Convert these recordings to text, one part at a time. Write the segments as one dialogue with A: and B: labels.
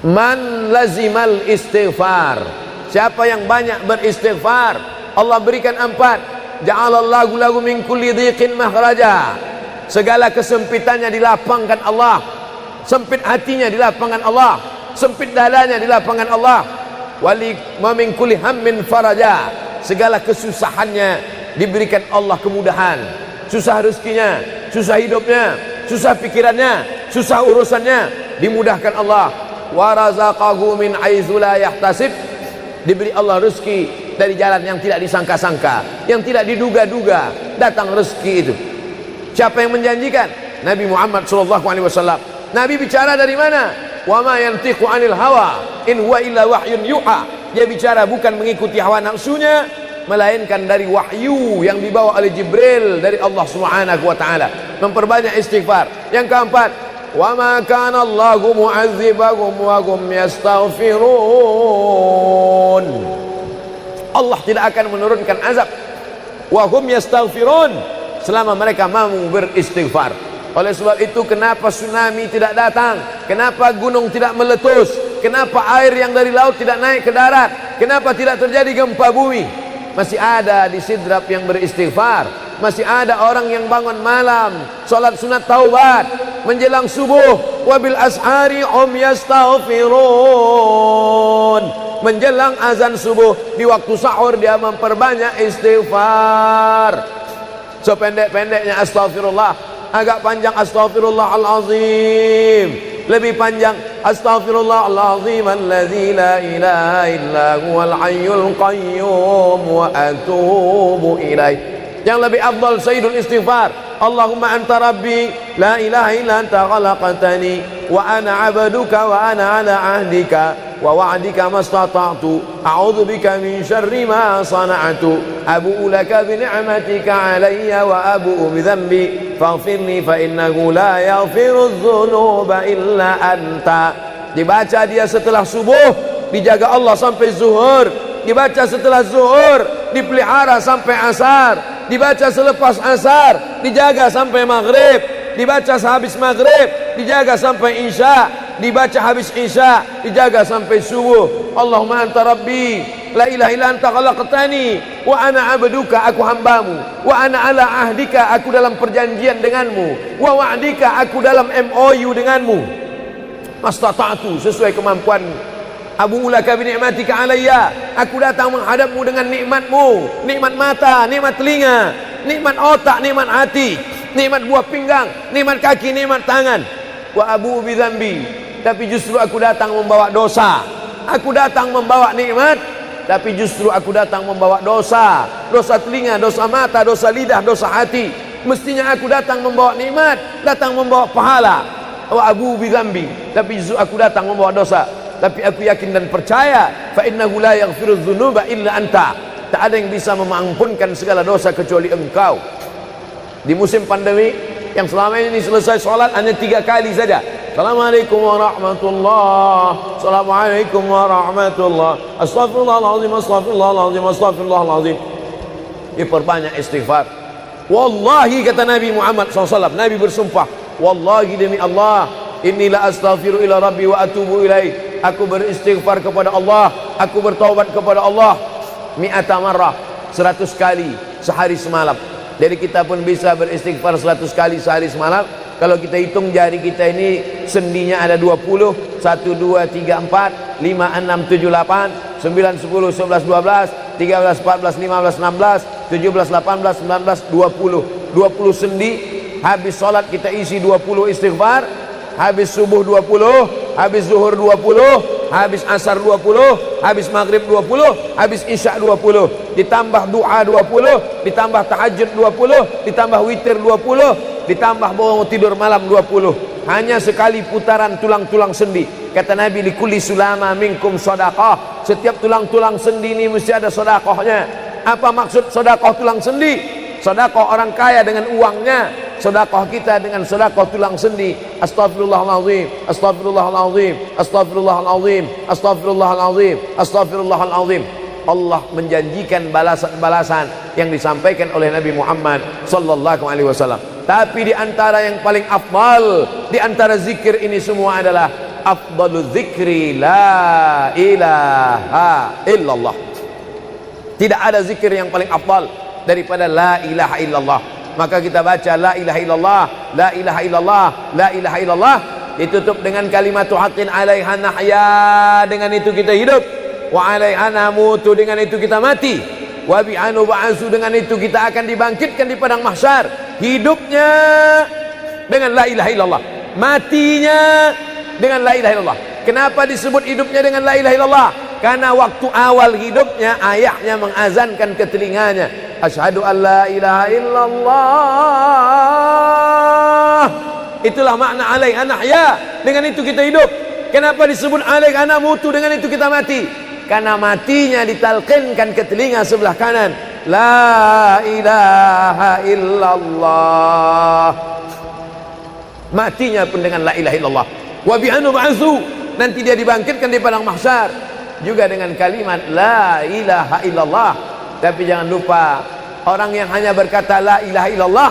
A: Man lazimal istighfar, siapa yang banyak beristighfar, Allah berikan 4. Ja'alallahu lahu min kulli dhiqin makhraja, segala kesempitannya dilapangkan Allah, sempit hatinya dilapangkan Allah, sempit dadanya dilapangkan Allah. Wali wa min kulli hammin faraja, segala kesusahannya diberikan Allah kemudahan. Susah rezekinya, susah hidupnya, susah pikirannya, susah urusannya, dimudahkan Allah. Wa razaqahu min haitsu la yahtasib, diberi Allah rezeki dari jalan yang tidak disangka-sangka, yang tidak diduga-duga, datang rezeki itu. Siapa yang menjanjikan? Nabi Muhammad SAW. Nabi bicara dari mana? Wa ma yantiqu 'anil hawa in huwa illa wahyun yuha. Dia bicara bukan mengikuti hawa nafsunya, melainkan dari wahyu yang dibawa oleh Jibril dari Allah Subhanahu wa taala. Memperbanyak istighfar. Yang keempat, wa ma kana Allahu mu'adzibahum wa hum yastaghfirun. Allah tidak akan menurunkan azab wa hum yastaghfirun selama mereka mampu beristighfar. Oleh sebab itu, kenapa tsunami tidak datang? Kenapa gunung tidak meletus? Kenapa air yang dari laut tidak naik ke darat? Kenapa tidak terjadi gempa bumi? Masih ada di Sidrap yang beristighfar. Masih ada orang yang bangun malam, salat sunat taubat menjelang subuh. Wabil ashari hum yastaghfirun. Menjelang azan subuh, di waktu sahur dia memperbanyak istighfar. Sependek-pendeknya astaghfirullah, agak panjang astaghfirullahalazim, lebih panjang astaghfirullahalazim allazi la ilaha illa huwal hayyul qayyum wa atubu ilaih. Yang lebih afdal sayyidul istighfar, Allahumma anta rabbi la ilaha illa anta khalaqtani wa ana 'abduka wa ana 'ala 'ahdika wa wa'dika mastata'tu a'udzu bika min syarri ma sana'tu abu'u laka bi ni'matika 'alayya wa abu'u bi dhanbi faghfirli fa innahu la yaghfiru dzunuba illa anta. Dibaca dia setelah subuh, dijaga Allah sampai zuhur. Dibaca setelah zuhur, dipelihara sampai asar. Dibaca selepas asar, dijaga sampai maghrib. Dibaca sehabis maghrib, dijaga sampai isya. Dibaca habis isya, dijaga sampai subuh. Allahumma anta rabbi la ilaha illa anta khalaqtani wa ana 'abduka, aku hambamu, wa ana 'ala ahdika, aku dalam perjanjian denganmu, wa wa'dika, aku dalam MOU denganmu, mastata'tu, sesuai kemampuanmu. Abu ulaka bi ni'matika 'alayya, aku datang menghadapmu dengan nikmatmu, nikmat mata, nikmat telinga, nikmat otak, nikmat hati, nikmat buah pinggang, nikmat kaki, nikmat tangan. Wa abu bi dzambi, tapi justru aku datang membawa dosa. Aku datang membawa nikmat, tapi justru aku datang membawa dosa. Dosa telinga, dosa mata, dosa lidah, dosa hati. Mestinya aku datang membawa nikmat, datang membawa pahala. Wa abu bi dzambi, tapi justru aku datang membawa dosa. Tapi aku yakin dan percaya, fa innahu la yaghfiru dzunuba illa anta, tak ada yang bisa mengampunkan segala dosa kecuali engkau. Di musim pandemi yang selama ini selesai sholat hanya 3 kali saja. Assalamualaikum warahmatullah, Assalamualaikum warahmatullah, Astaghfirullahaladzim, Astaghfirullahaladzim, Astaghfirullahaladzim. Diperbanyak istighfar. Wallahi, kata Nabi Muhammad SAW, Nabi bersumpah, wallahi demi Allah, inilah astaghfiru ila rabbi wa atubu ilaih, aku beristighfar kepada Allah, aku bertaubat kepada Allah, mi'ata marrah, 100 kali sehari semalam. Jadi kita pun bisa beristighfar 100 kali sehari semalam. Kalau kita hitung jari kita ini sendinya ada 20, 1, 2, 3, 4, 5, 6, 7, 8, 9, 10, 11, 12, 13, 14, 15, 16, 17, 18, 19, 20. 20 sendi, habis sholat kita isi 20 istighfar, habis subuh 20, habis zuhur 20, habis asar 20, habis maghrib 20, habis isya 20, ditambah doa 20, ditambah tahajud 20, ditambah witir 20, ditambah bangun tidur malam 20. Hanya sekali putaran tulang-tulang sendi. Kata Nabi, likulli sulama minkum sedekah, setiap tulang-tulang sendi ini mesti ada sedekahnya. Apa maksud sedekah tulang sendi? Sedekah orang kaya dengan uangnya, sedekah kita dengan sedekah tulang sendi. Astaghfirullahalazim, astaghfirullahalazim, astaghfirullahalazim, astaghfirullahalazim, astaghfirullahalazim. Allah menjanjikan balasan-balasan yang disampaikan oleh Nabi Muhammad sallallahu alaihi wasallam. Tapi di antara yang paling afdal di antara zikir ini semua adalah afdalu dzikri la ilaha illallah. Tidak ada zikir yang paling afdal daripada la ilaha illallah. Maka kita baca la ilaha illallah, la ilaha illallah, la ilaha illallah, ditutup dengan kalimatu haqqin 'alaiha nahya, dengan itu kita hidup, wa 'alaiha namutu, dengan itu kita mati, wa bi'anu ba'su, dengan itu kita akan dibangkitkan di padang mahsyar. Hidupnya dengan la ilaha illallah, matinya dengan la ilaha illallah. Kenapa disebut hidupnya dengan la ilaha illallah? Karena waktu awal hidupnya ayahnya mengazankan ke telinganya, asyhadu an la ilaha illallah. Itulah makna alaiha nahya, dengan itu kita hidup. Kenapa disebut alaiha namutu, dengan itu kita mati? Karena matinya ditalqinkan ke telinga sebelah kanan, la ilaha illallah. Matinya pun dengan la ilaha illallah. Wa bi'anu ba'su, nanti dia dibangkitkan di padang mahsyar juga dengan kalimat la ilaha illallah. Tapi jangan lupa, orang yang hanya berkata la ilaha illallah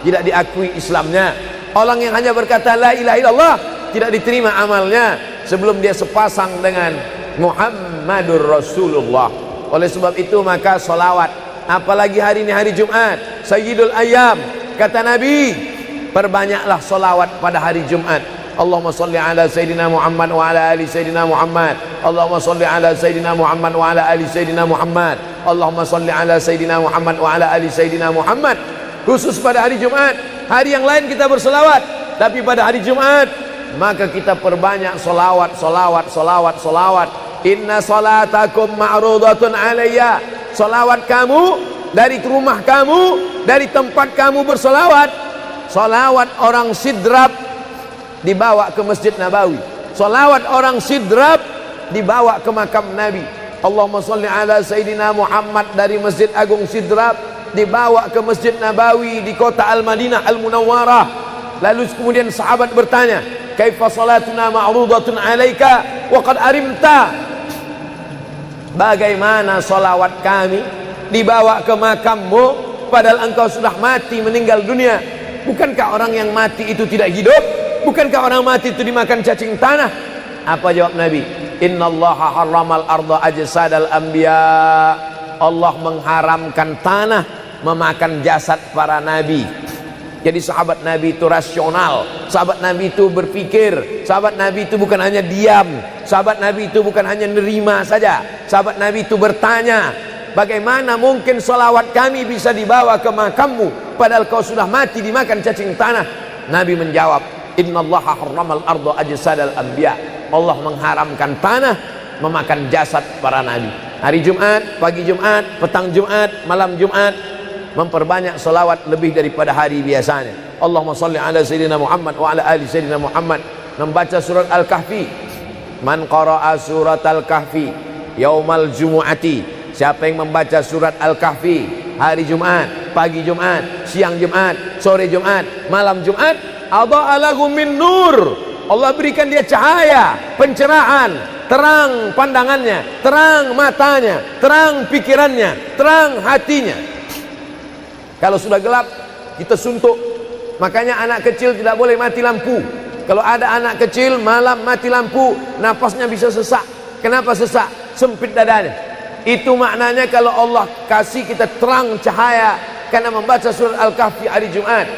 A: tidak diakui Islamnya. Orang yang hanya berkata la ilaha illallah tidak diterima amalnya sebelum dia sepasang dengan Muhammadur Rasulullah. Oleh sebab itu maka solawat, apalagi hari ini hari Jumat, Sayyidul Ayyam, kata Nabi, perbanyaklah solawat pada hari Jumat. Allahumma salli ala Sayyidina Muhammad wa ala ali Sayyidina Muhammad. Allahumma salli ala Sayyidina Muhammad wa ala ali Sayyidina Muhammad. Allahumma salli ala Sayyidina Muhammad wa ala ali Sayyidina Muhammad. Khusus pada hari Jumat. Hari yang lain kita berselawat, tapi pada hari Jumat maka kita perbanyak solawat, solawat, solawat, solawat. Inna salatakum ma'rudatun alayya. Solawat kamu dari rumah kamu, dari tempat kamu bersolawat. Solawat orang sidrap dibawa ke Masjid Nabawi. Salawat orang sidrap dibawa ke makam Nabi. Allahumma salli ala Sayyidina Muhammad dari Masjid Agung Sidrap dibawa ke Masjid Nabawi di kota Al-Madinah Al-Munawwarah. Lalu kemudian sahabat bertanya, kaifa salatuna ma'rudatun alaika wa qad arimta? Bagaimana salawat kami dibawa ke makammu padahal engkau sudah mati, meninggal dunia? Bukankah orang yang mati itu tidak hidup? Bukankah orang mati itu dimakan cacing tanah? Apa jawab Nabi? Innallaha harramal arda ajsadal anbiya. Allah mengharamkan tanah memakan jasad para nabi. Jadi sahabat Nabi itu rasional. Sahabat Nabi itu berpikir. Sahabat Nabi itu bukan hanya diam. Sahabat Nabi itu bukan hanya nerima saja. Sahabat Nabi itu bertanya, bagaimana mungkin salawat kami bisa dibawa ke makammu padahal kau sudah mati dimakan cacing tanah? Nabi menjawab, innallaha harramal arda ajsadal anbiya. Allah mengharamkan tanah memakan jasad para nabi. Hari Jumat, pagi Jumat, petang Jumat, malam Jumat, memperbanyak salawat lebih daripada hari biasanya. Allahumma salli ala Sayyidina Muhammad wa ala ali Sayyidina Muhammad. Membaca surat Al-Kahfi. Man qara'a surat Al-Kahfi yaumal jumu'ati. Siapa yang membaca surat Al-Kahfi hari Jumat, pagi Jumat, siang Jumat, sore Jumat, malam Jumat, adha'a lahu min nur. Allah berikan dia cahaya, pencerahan, terang pandangannya, terang matanya, terang pikirannya, terang hatinya. Kalau sudah gelap, kita suntuk. Makanya anak kecil tidak boleh mati lampu. Kalau ada anak kecil malam mati lampu, napasnya bisa sesak. Kenapa sesak? Sempit dadanya. Itu maknanya kalau Allah kasih kita terang cahaya karena membaca surat Al-Kahfi hari Jumat.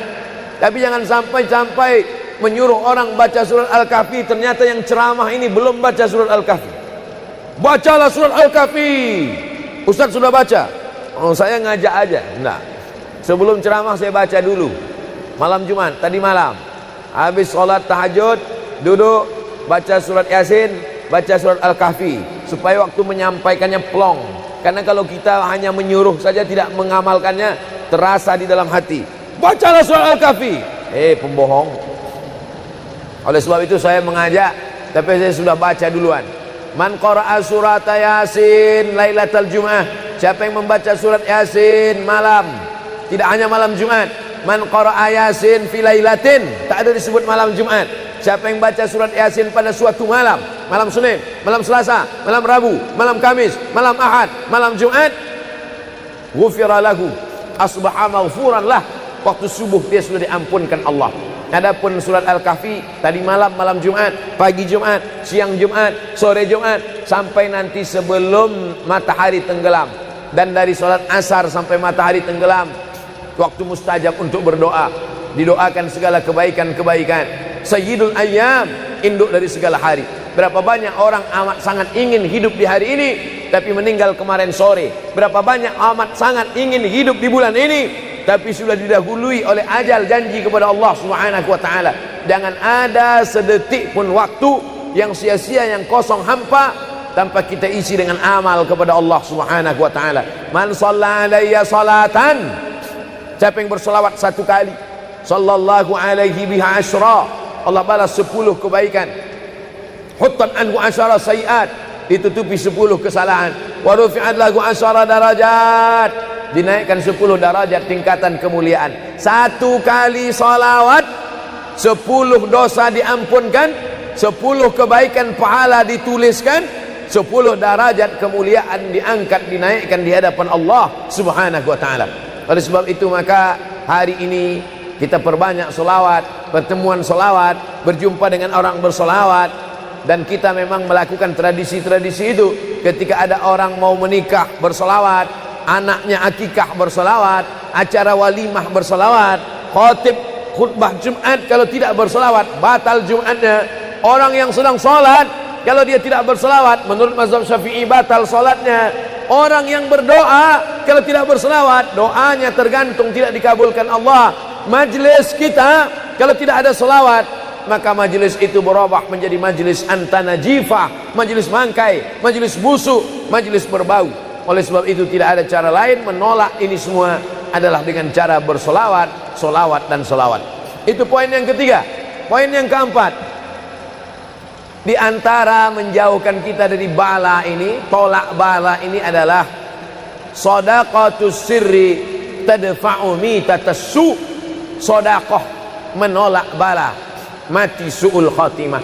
A: Tapi jangan sampai menyuruh orang baca surat Al-Kahfi, ternyata yang ceramah ini belum baca surat Al-Kahfi. Bacalah surat Al-Kahfi. Ustaz sudah baca? Oh, saya ngajak aja. Enggak. Sebelum ceramah saya baca dulu. Malam Jumat, tadi malam. Habis sholat tahajud, duduk, baca surat Yasin, baca surat Al-Kahfi. Supaya waktu menyampaikannya plong. Karena kalau kita hanya menyuruh saja tidak mengamalkannya, terasa di dalam hati. Bacalah surat Al-Kahfi. Pembohong. Oleh sebab itu saya mengajak, tapi saya sudah baca duluan. Man qara'a surat Yasin lailatal Jum'ah. Siapa yang membaca surat Yasin malam, tidak hanya malam Jumat. Man qara'a Yasin fi lailatin, tak ada disebut malam Jumat. Siapa yang baca surat Yasin pada suatu malam, malam Senin, malam Selasa, malam Rabu, malam Kamis, malam Ahad, malam Jumat, ghufira lahu, asbaha maghfuran lah. Waktu subuh dia sudah diampunkan Allah. Adapun surat Al-Kahfi tadi malam, malam Jumat, pagi Jumat, siang Jumat, sore Jumat, sampai nanti sebelum matahari tenggelam. Dan dari salat asar sampai matahari tenggelam, waktu mustajab untuk berdoa, didoakan segala kebaikan-kebaikan. Sayyidul ayyam, induk dari segala hari. Berapa banyak orang amat sangat ingin hidup di hari ini, tapi meninggal kemarin sore. Berapa banyak amat sangat ingin hidup di bulan ini, tapi sudah didahului oleh ajal, janji kepada Allah Subhanahu wa taala. Jangan ada sedetik pun waktu yang sia-sia, yang kosong hampa, tanpa kita isi dengan amal kepada Allah Subhanahu wa taala. Man shalla alayya salatan, siapa yang berselawat satu kali, sallallahu alaihi biha asyra, Allah balas 10 kebaikan. Huttan anhu asyara sayiat, ditutupi 10 kesalahan. Wa rufi'at lahu asyara darajat, dinaikkan 10 darajat tingkatan kemuliaan. Satu kali salawat 10 dosa diampunkan, 10 kebaikan pahala dituliskan, 10 darajat kemuliaan diangkat, dinaikkan di hadapan Allah Subhanahu wa taala. Oleh sebab itu maka hari ini kita perbanyak solawat, pertemuan solawat, berjumpa dengan orang bersolawat. Dan kita memang melakukan tradisi-tradisi itu. Ketika ada orang mau menikah bersolawat, anaknya akikah bersolawat, acara walimah bersolawat, khotib khutbah Jumat kalau tidak bersolawat batal Jumatnya. Orang yang sedang sholat kalau dia tidak bersolawat, menurut mazhab Syafi'i batal sholatnya. Orang yang berdoa kalau tidak bersolawat, doanya tergantung tidak dikabulkan Allah. Majlis kita kalau tidak ada selawat, maka majlis itu berubah menjadi majlis antanajifah, majlis mangkai, majlis busuk, majlis berbau. Oleh sebab itu tidak ada cara lain menolak ini semua adalah dengan cara bersolawat, solawat dan solawat. Itu poin yang ketiga. Poin yang keempat, di antara menjauhkan kita dari bala ini, tolak bala ini adalah shadaqatus sirri tadfa'u mitatas su'. Sodakoh menolak bala, mati su'ul khatimah.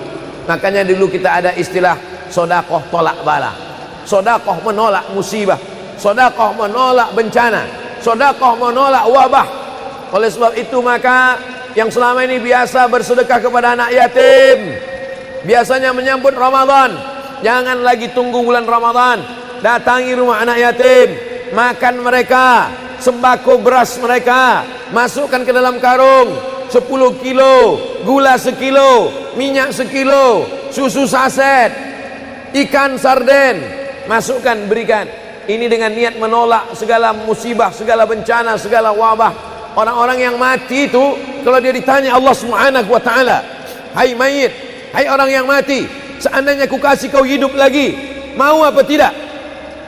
A: Makanya dulu kita ada istilah sodakoh tolak bala, sodakoh menolak musibah, sodakoh menolak bencana, sodakoh menolak wabah. Oleh sebab itu maka yang selama ini biasa bersedekah kepada anak yatim, biasanya menyambut Ramadan, jangan lagi tunggu bulan Ramadan, datangi rumah anak yatim, makan mereka, sembako beras mereka, masukkan ke dalam karung 10 kilo, gula sekilo, minyak sekilo, susu saset, ikan sarden, masukkan, berikan. Ini dengan niat menolak segala musibah, segala bencana, segala wabah. Orang-orang yang mati itu kalau dia ditanya Allah Subhanahu wa taala, hai mayit, hai orang yang mati, seandainya ku kasih kau hidup lagi, mau apa tidak?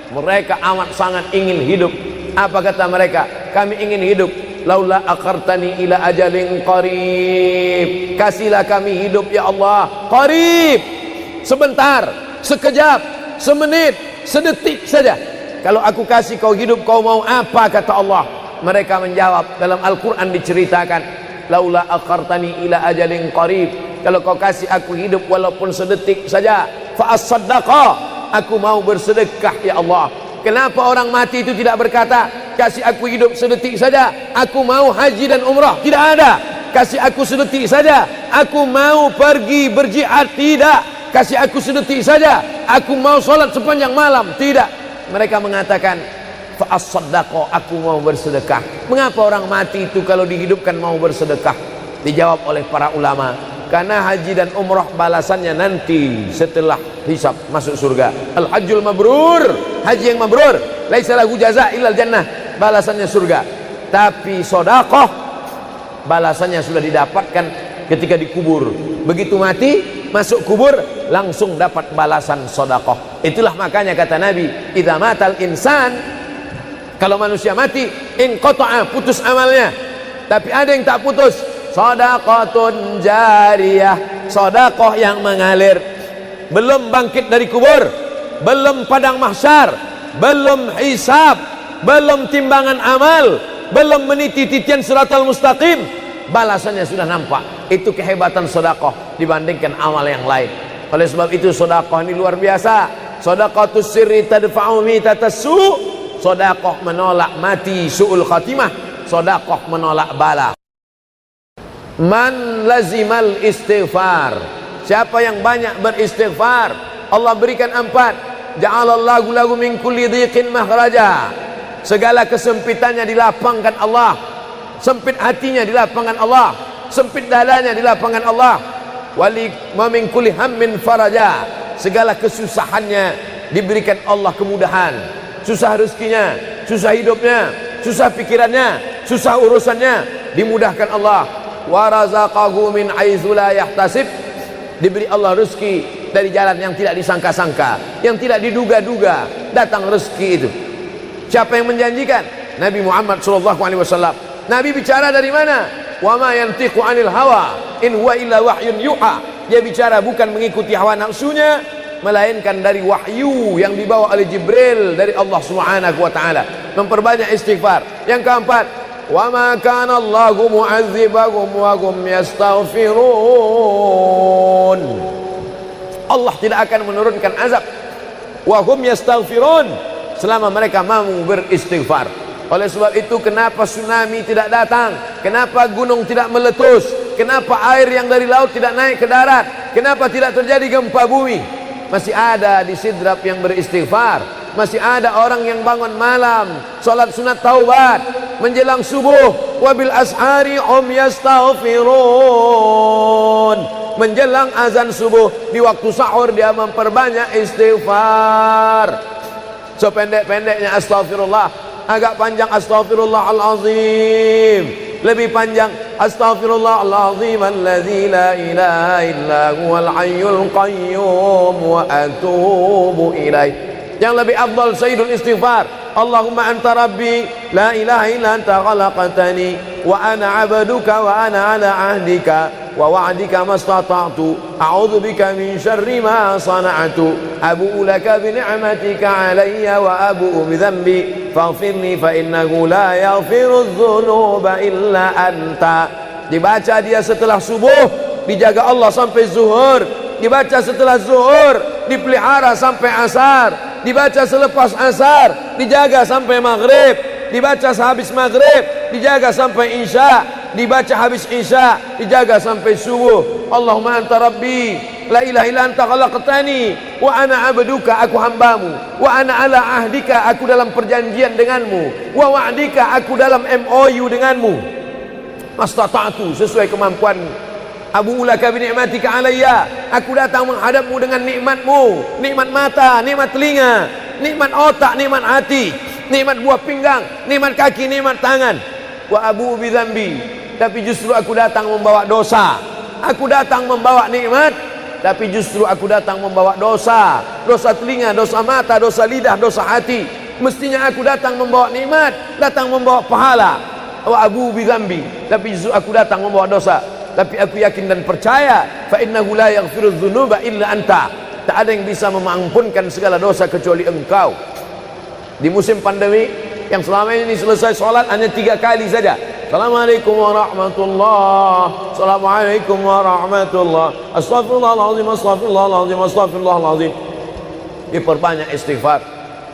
A: Mereka amat sangat ingin hidup. Apa kata mereka? Kami ingin hidup. Laula akhartani ila ajalin qarib, kasihlah kami hidup ya Allah qarib, sebentar, sekejap, semenit, sedetik saja. Kalau aku kasih kau hidup, kau mau apa? Kata Allah. Mereka menjawab, dalam Al-Quran diceritakan, laula akhartani ila ajalin qarib, kalau kau kasih aku hidup walaupun sedetik saja, fa as-saddaqa, aku mau bersedekah ya Allah. Kenapa orang mati itu tidak berkata, kasih aku hidup sedetik saja, aku mau haji dan umrah? Tidak ada. Kasih aku sedetik saja, aku mau pergi berjihad? Tidak. Kasih aku sedetik saja, aku mau sholat sepanjang malam? Tidak. Mereka mengatakan, fa'as-saddaqa, aku mau bersedekah. Mengapa orang mati itu kalau dihidupkan mau bersedekah? Dijawab oleh para ulama, karena haji dan umrah balasannya nanti setelah hisab masuk surga. Al-hajjul mabrur, haji yang mabrur, laisa lahu jaza illal jannah, balasannya surga. Tapi sedekah balasannya sudah didapatkan ketika dikubur. Begitu mati masuk kubur langsung dapat balasan sedekah. Itulah makanya kata Nabi, idza matal insan, kalau manusia mati, inqata'a, putus amalnya. Tapi ada yang tak putus, shadaqatun jariyah, sedekah yang mengalir. Belum bangkit dari kubur, belum padang mahsyar, belum hisab, belum timbangan amal, belum meniti titian siratal mustaqim, balasannya sudah nampak. Itu kehebatan sedekah dibandingkan amal yang lain. Oleh sebab itu sedekah ini luar biasa. Shadaqatus sirri tadfa'u mitatas su', sedekah menolak mati su'ul khatimah, sedekah menolak bala. Man lazimal istighfar, siapa yang banyak beristighfar, Allah berikan 4. Ja'alallahu lahu min kulli dhiqin makhraja, segala kesempitannya dilapangkan Allah, sempit hatinya dilapangkan Allah, sempit dadanya dilapangkan Allah. Wali wa min kulli hammin faraja, segala kesusahannya diberikan Allah kemudahan, susah rezekinya, susah hidupnya, susah pikirannya, susah urusannya dimudahkan Allah. Wa razaqahu min haitsu la yahtasib, diberi Allah rezeki dari jalan yang tidak disangka-sangka, yang tidak diduga-duga datang rezeki itu. Siapa yang menjanjikan? Nabi Muhammad SAW. Nabi bicara dari mana? Wa ma yantiqu 'anil hawa in huwa illa wahyun yuha. Dia bicara bukan mengikuti hawa nafsunya, melainkan dari wahyu yang dibawa oleh Jibril dari Allah Subhanahu wa taala. Memperbanyak istighfar. Yang keempat, wa ma kana Allahu mu'adzibahum wa hum yastaghfirun. Allah tidak akan menurunkan azab wa hum yastaghfirun selama mereka mampu beristighfar. Oleh sebab itu, kenapa tsunami tidak datang? Kenapa gunung tidak meletus? Kenapa air yang dari laut tidak naik ke darat? Kenapa tidak terjadi gempa bumi? Masih ada di Sidrap yang beristighfar. Masih ada orang yang bangun malam salat sunat taubat menjelang subuh. Wabil ashari yastaghfirun, menjelang azan subuh, di waktu sahur dia memperbanyak istighfar. Sependek-pendeknya astaghfirullah, agak panjang astaghfirullahalazim, lebih panjang astaghfirullahalazim alladzi la ilaha illa huwal hayyul qayyum wa atubu ilaih. Yang lebih afdal sayyidul istighfar, Allahumma anta rabbi la ilaha illa anta khalaqtani wa ana 'abduka wa ana 'ala 'ahdika wa wa'dika mastata'tu a'udzu bika min syarri ma sana'tu abu'u laka bi ni'matika 'alayya wa abu'u bi dhanbi faghfirli fa innahu la yaghfiru dzunuba illa anta. Dibaca dia setelah subuh, dijaga Allah sampai zuhur. Dibaca setelah zuhur, dipelihara sampai asar. Dibaca selepas asar, dijaga sampai maghrib. Dibaca sehabis maghrib, dijaga sampai isya. Dibaca habis isya, dijaga sampai subuh. Allahumma anta rabbi la ilaha illa anta khalaqtani wa ana 'abduka, aku hambamu, wa ana 'ala ahdika, aku dalam perjanjian denganmu, wa wa'dika, aku dalam MOU denganmu, mastata'tu, sesuai kemampuanmu. Abu ulaka bi ni'matika alayya, aku datang menghadapmu dengan nikmatmu, nikmat mata, nikmat telinga, nikmat otak, nikmat hati, nikmat buah pinggang, nikmat kaki, nikmat tangan. Wa abu bi dzambi, tapi justru aku datang membawa dosa. Aku datang membawa nikmat, tapi justru aku datang membawa dosa. Dosa telinga, dosa mata, dosa lidah, dosa hati. Mestinya aku datang membawa nikmat, datang membawa pahala. Wa abu bi dzambi, tapi justru aku datang membawa dosa. Tapi aku yakin dan percaya, fa innahu la yaghfiru dzunuba illa anta, tak ada yang bisa mengampunkan segala dosa kecuali engkau. Di musim pandemi yang selama ini selesai sholat hanya 3 kali saja. Assalamualaikum warahmatullah, Assalamualaikum warahmatullah, Astaghfirullahaladzim, Astaghfirullahaladzim, Astaghfirullahaladzim. Diperbanyak istighfar.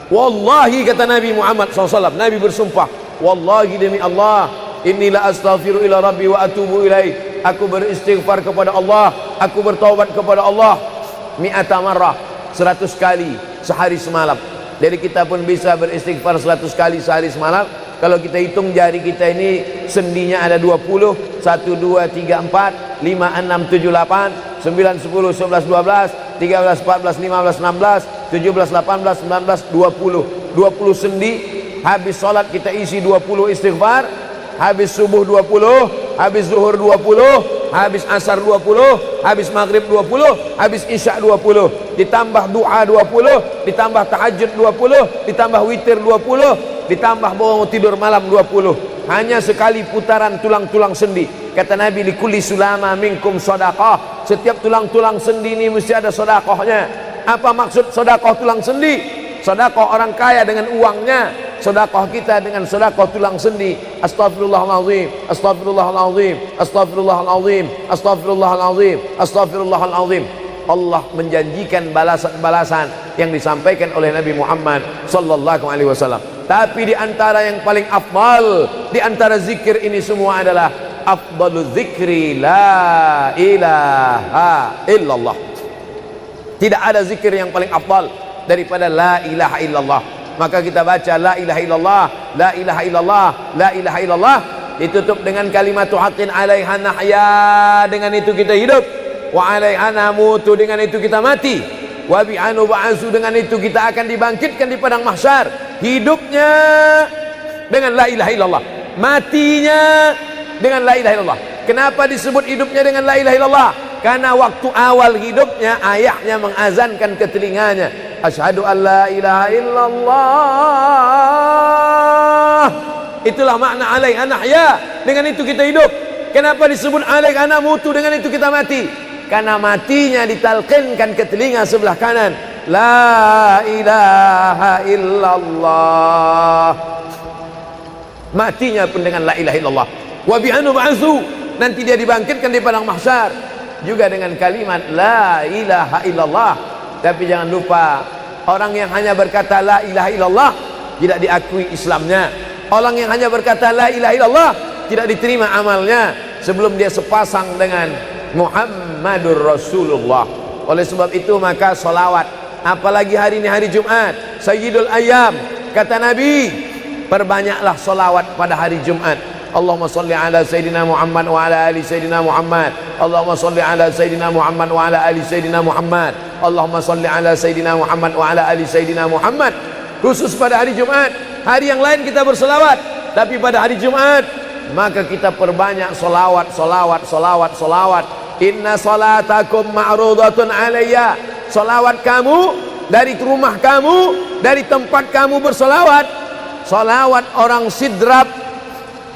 A: Wallahi, kata Nabi Muhammad SAW, Nabi bersumpah, wallahi demi Allah, inilah astaghfiru ila rabbi wa atubu ilaih, aku beristighfar kepada Allah, aku bertaubat kepada Allah mi'ata marrah, 100 kali sehari semalam. Jadi kita pun bisa beristighfar 100 kali sehari semalam. Kalau kita hitung jari kita ini sendinya ada 20, 1, 2, 3, 4, 5, 6, 7, 8, 9, 10, 11, 12, 13, 14, 15, 16, 17, 18, 19, 20. 20 sendi. Habis sholat kita isi 20 istighfar, habis subuh 20, habis zuhur 20, habis asar 20, habis maghrib 20, habis isya 20, ditambah doa 20, ditambah tahajud 20, ditambah witir 20, ditambah bangun tidur malam 20. Hanya sekali putaran tulang-tulang sendi. Kata Nabi, likulli sulama minkum sedekah, setiap tulang-tulang sendi ini mesti ada sedekahnya. Apa maksud sedekah tulang sendi? Sedekah orang kaya dengan uangnya, sedekah kita dengan sedekah tulang sendi. Astaghfirullahalazim, astaghfirullahalazim, astaghfirullahalazim, astaghfirullahalazim, astaghfirullahalazim. Allah menjanjikan balasan-balasan yang disampaikan oleh Nabi Muhammad sallallahu alaihi wasallam. Tapi di antara yang paling afdal di antara zikir ini semua adalah afdalu dzikri la ilaha illallah. Tidak ada zikir yang paling afdal daripada la ilaha illallah. Maka kita baca la ilaha illallah, la ilaha illallah, la ilaha illallah, ditutup dengan kalimatu haqqin 'alaiha nahya, dengan itu kita hidup, wa 'alaiha namutu, dengan itu kita mati, wa bi'anu ba'su, dengan itu kita akan dibangkitkan di padang mahsyar. Hidupnya dengan la ilaha illallah, matinya dengan la ilaha illallah. Kenapa disebut hidupnya dengan la ilaha illallah? Karena waktu awal hidupnya ayahnya mengazankan ke telinganya, asyhadu an la ilaha illallah. Itulah makna alaiha nahya, dengan itu kita hidup. Kenapa disebut alaiha namutu, dengan itu kita mati? Karena matinya ditalqinkan ke telinga sebelah kanan, la ilaha illallah. Matinya pun dengan la ilaha illallah. Wa bi'anu ba'su, nanti dia dibangkitkan di padang mahsyar juga dengan kalimat la ilaha illallah. Tapi jangan lupa, orang yang hanya berkata la ilaha illallah tidak diakui Islamnya. Orang yang hanya berkata la ilaha illallah tidak diterima amalnya sebelum dia sepasang dengan Muhammadur Rasulullah. Oleh sebab itu maka solawat, apalagi hari ini hari Jumat, Sayyidul Ayyam, kata Nabi, perbanyaklah solawat pada hari Jumat. Allahumma salli ala Sayyidina Muhammad wa ala ali Sayyidina Muhammad. Allahumma salli ala Sayyidina Muhammad wa ala ali Sayyidina Muhammad. Allahumma salli ala Sayyidina Muhammad wa ala ali Sayyidina Muhammad. Khusus pada hari Jumat. Hari yang lain kita berselawat, tapi pada hari Jumat maka kita perbanyak solawat, solawat, solawat, solawat. Inna salatakum ma'rudatun alayya. Solawat kamu dari rumah kamu, dari tempat kamu bersolawat. Solawat orang sidrap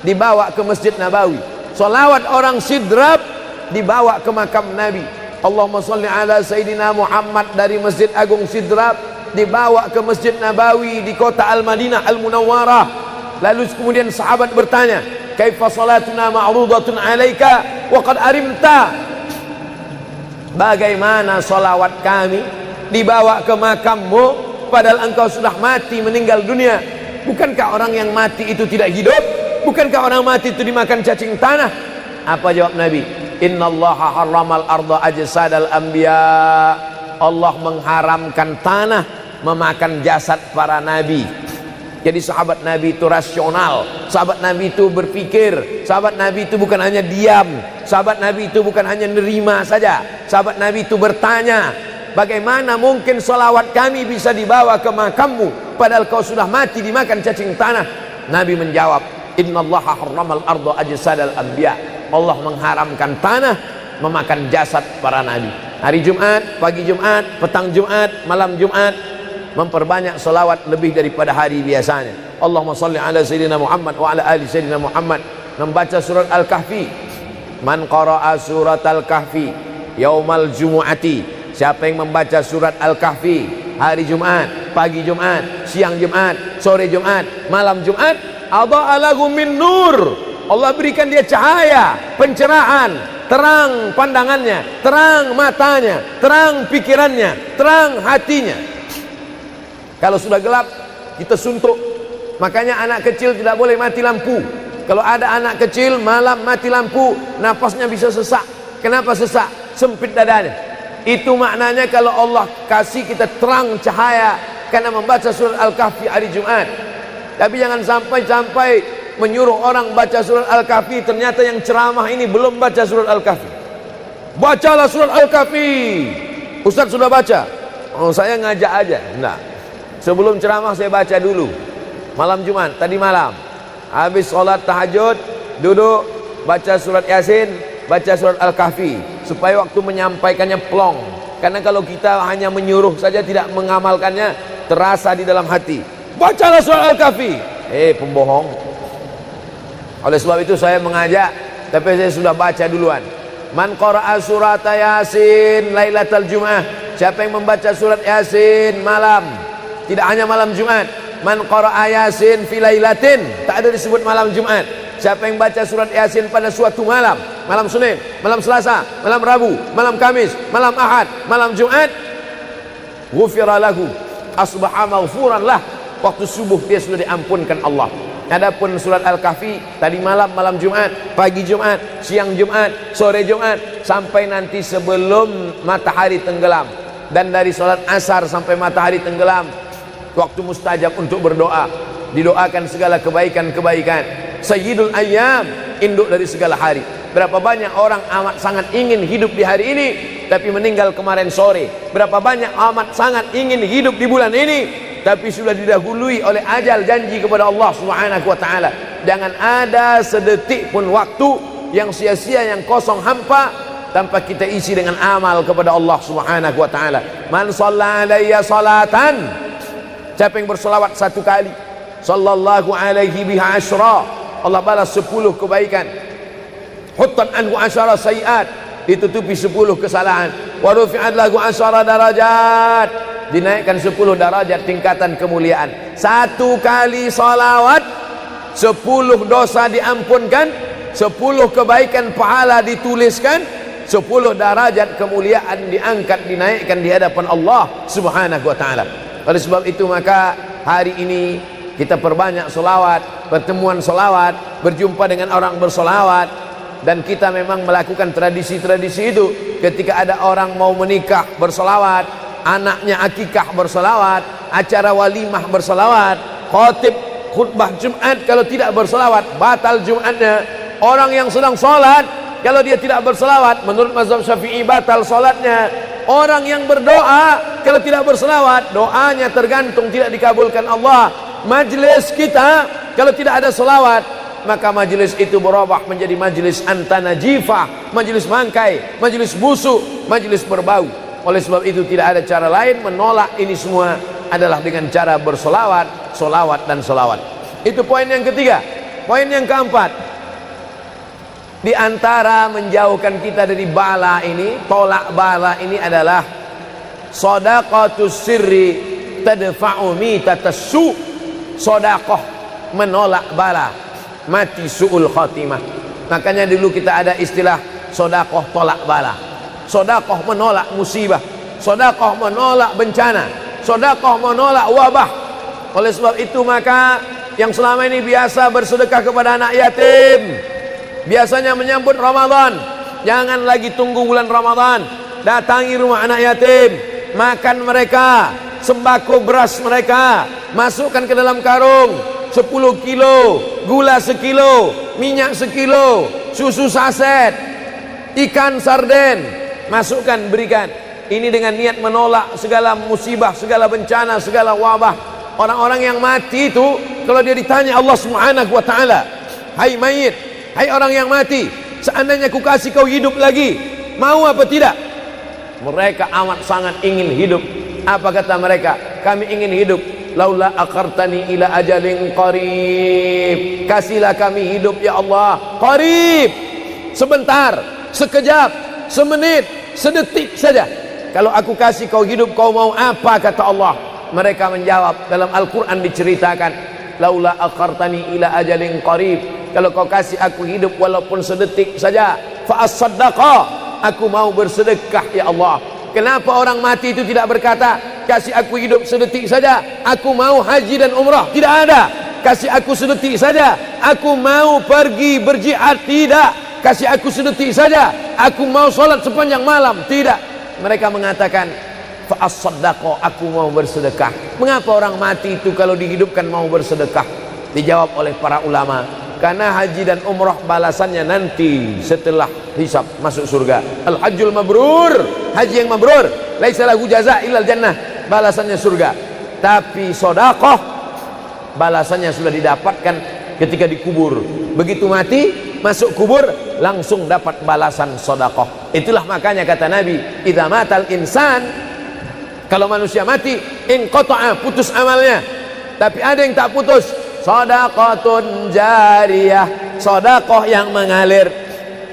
A: dibawa ke Masjid Nabawi. Salawat orang sidrap dibawa ke makam Nabi. Allahumma salli ala Sayyidina Muhammad dari Masjid Agung Sidrap dibawa ke Masjid Nabawi di kota Al-Madinah Al-Munawwarah. Lalu kemudian sahabat bertanya, kaifa salatuna ma'rudatun alaika wa qad arimta? Bagaimana salawat kami dibawa ke makammu padahal engkau sudah mati, meninggal dunia? Bukankah orang yang mati itu tidak hidup? Bukankah orang mati itu dimakan cacing tanah? Apa jawab Nabi? Innallaha harramal arda ajsadal anbiya. Allah mengharamkan tanah memakan jasad para nabi. Jadi sahabat Nabi itu rasional. Sahabat Nabi itu berpikir. Sahabat Nabi itu bukan hanya diam. Sahabat Nabi itu bukan hanya nerima saja. Sahabat Nabi itu bertanya, bagaimana mungkin salawat kami bisa dibawa ke makammu padahal kau sudah mati dimakan cacing tanah? Nabi menjawab, innallaha harramal arda ajsadal anbiya. Allah mengharamkan tanah memakan jasad para nabi. Hari Jumat, pagi Jumat, petang Jumat, malam Jumat, memperbanyak salawat lebih daripada hari biasanya. Allahumma salli ala Sayyidina Muhammad wa ala ali Sayyidina Muhammad. Membaca surat Al-Kahfi. Man qara'a surat Al-Kahfi yaumal jumu'ati. Siapa yang membaca surat Al-Kahfi hari Jumat, pagi Jumat, siang Jumat, sore Jumat, malam Jumat, adha'a lahu min nur. Allah berikan dia cahaya, pencerahan, terang pandangannya, terang matanya, terang pikirannya, terang hatinya. Kalau sudah gelap, kita suntuk. Makanya anak kecil tidak boleh mati lampu. Kalau ada anak kecil malam mati lampu, nafasnya bisa sesak. Kenapa sesak? Sempit dadanya. Itu maknanya kalau Allah kasih kita terang cahaya karena membaca surat Al-Kahfi hari Jumat. Tapi jangan sampai menyuruh orang baca surat Al-Kahfi, ternyata yang ceramah ini belum baca surat Al-Kahfi. Bacalah surat Al-Kahfi. Ustaz sudah baca? Oh, saya ngajak aja. Nah, sebelum ceramah saya baca dulu. Malam Jumat, tadi malam. Habis sholat tahajud, duduk, baca surat Yasin, baca surat Al-Kahfi. Supaya waktu menyampaikannya plong. Karena kalau kita hanya menyuruh saja tidak mengamalkannya, terasa di dalam hati. Bacalah surat Al-Kahfi. Pembohong. Oleh sebab itu saya mengajak, tapi saya sudah baca duluan. Man qara'a surat Yasin lailatal Jum'ah. Siapa yang membaca surat Yasin malam, tidak hanya malam Jumat. Man qara'a Yasin fi lailatin, tak ada disebut malam Jumat. Siapa yang baca surat Yasin pada suatu malam, malam Senin, malam Selasa, malam Rabu, malam Kamis, malam Ahad, malam Jumat, ghufira lahu, asbaha maghfuran lah. Waktu subuh dia sudah diampunkan Allah. Adapun surat Al-Kahfi tadi malam, malam Jumat, pagi Jumat, siang Jumat, sore Jumat, sampai nanti sebelum matahari tenggelam. Dan dari salat asar sampai matahari tenggelam, waktu mustajab untuk berdoa. Didoakan segala kebaikan-kebaikan. Sayyidul Ayyam, induk dari segala hari. Berapa banyak orang amat sangat ingin hidup di hari ini, tapi meninggal kemarin sore. Berapa banyak amat sangat ingin hidup di bulan ini, tapi sudah didahului oleh ajal, janji kepada Allah Subhanahu wa taala. Jangan ada sedetik pun waktu yang sia-sia, yang kosong hampa, tanpa kita isi dengan amal kepada Allah Subhanahu wa taala. Man shalla alayya salatan, siapa yang berselawat satu kali, sallallahu alaihi biha asyra, Allah balas 10 kebaikan. Huttan anhu asyara sayiat, ditutupi 10 kesalahan. Wa rufi'at lahu asyara darajat, dinaikkan 10 darajat tingkatan kemuliaan. Satu kali salawat 10 dosa diampunkan, 10 kebaikan pahala dituliskan, 10 derajat kemuliaan diangkat, dinaikkan di hadapan Allah Subhanahu wa taala. Oleh sebab itu maka hari ini kita perbanyak solawat, pertemuan solawat, berjumpa dengan orang bersolawat. Dan kita memang melakukan tradisi-tradisi itu. Ketika ada orang mau menikah bersolawat, anaknya akikah bersolawat, acara walimah bersolawat, khotib khutbah Jumat kalau tidak bersolawat batal Jumatnya. Orang yang sedang sholat kalau dia tidak bersolawat, menurut mazhab Syafi'i batal sholatnya. Orang yang berdoa kalau tidak bersolawat, doanya tergantung tidak dikabulkan Allah. Majlis kita kalau tidak ada solawat, maka majlis itu berubah menjadi majlis antanajifah, majlis mangkai, majlis busuk, majlis berbau. Oleh sebab itu tidak ada cara lain menolak ini semua adalah dengan cara bersolawat, solawat dan solawat. Itu poin yang ketiga. Poin yang keempat, di antara menjauhkan kita dari bala ini, tolak bala ini adalah shadaqatus sirri tadfa'u mitatas su'. Sedekah menolak bala, mati su'ul khatimah. Makanya dulu kita ada istilah sedekah tolak bala, sedekah menolak musibah, sedekah menolak bencana, sedekah menolak wabah. Oleh sebab itu maka yang selama ini biasa bersedekah kepada anak yatim, biasanya menyambut Ramadan, jangan lagi tunggu bulan Ramadan, datangi rumah anak yatim, makan mereka, sembako beras mereka, masukkan ke dalam karung 10 kilo, gula sekilo, minyak sekilo, susu saset, ikan sarden, masukkan, berikan. Ini dengan niat menolak segala musibah, segala bencana, segala wabah. Orang-orang yang mati itu kalau dia ditanya Allah Subhanahu wa taala, hai mayit, hai orang yang mati, seandainya ku kasih kau hidup lagi, mau apa tidak? Mereka amat sangat ingin hidup. Apa kata mereka? Kami ingin hidup. Laula akhartani ila ajalin qarib, kasihlah kami hidup ya Allah qarib, sebentar, sekejap, semenit, sedetik saja. Kalau aku kasih kau hidup, kau mau apa? Kata Allah. Mereka menjawab, dalam Al-Quran diceritakan, laula akhartani ila ajalin qarib, kalau kau kasih aku hidup walaupun sedetik saja, fa as-saddaqa, aku mau bersedekah ya Allah. Kenapa orang mati itu tidak berkata, kasih aku hidup sedetik saja, aku mau haji dan umrah? Tidak ada. Kasih aku sedetik saja, aku mau pergi berjihad? Tidak. Kasih aku sedetik saja, aku mau sholat sepanjang malam? Tidak. Mereka mengatakan, fa'as-saddaqa, aku mau bersedekah. Mengapa orang mati itu kalau dihidupkan mau bersedekah? Dijawab oleh para ulama, karena haji dan umrah balasannya nanti setelah hisab masuk surga. Al-hajjul mabrur, haji yang mabrur, laisa lahu jaza illal jannah, balasannya surga. Tapi sedekah balasannya sudah didapatkan ketika dikubur. Begitu mati masuk kubur langsung dapat balasan sedekah. Itulah makanya kata Nabi, idza matal insan, kalau manusia mati, inqata'a, putus amalnya. Tapi ada yang tak putus, shadaqatun jariyah, sedekah yang mengalir.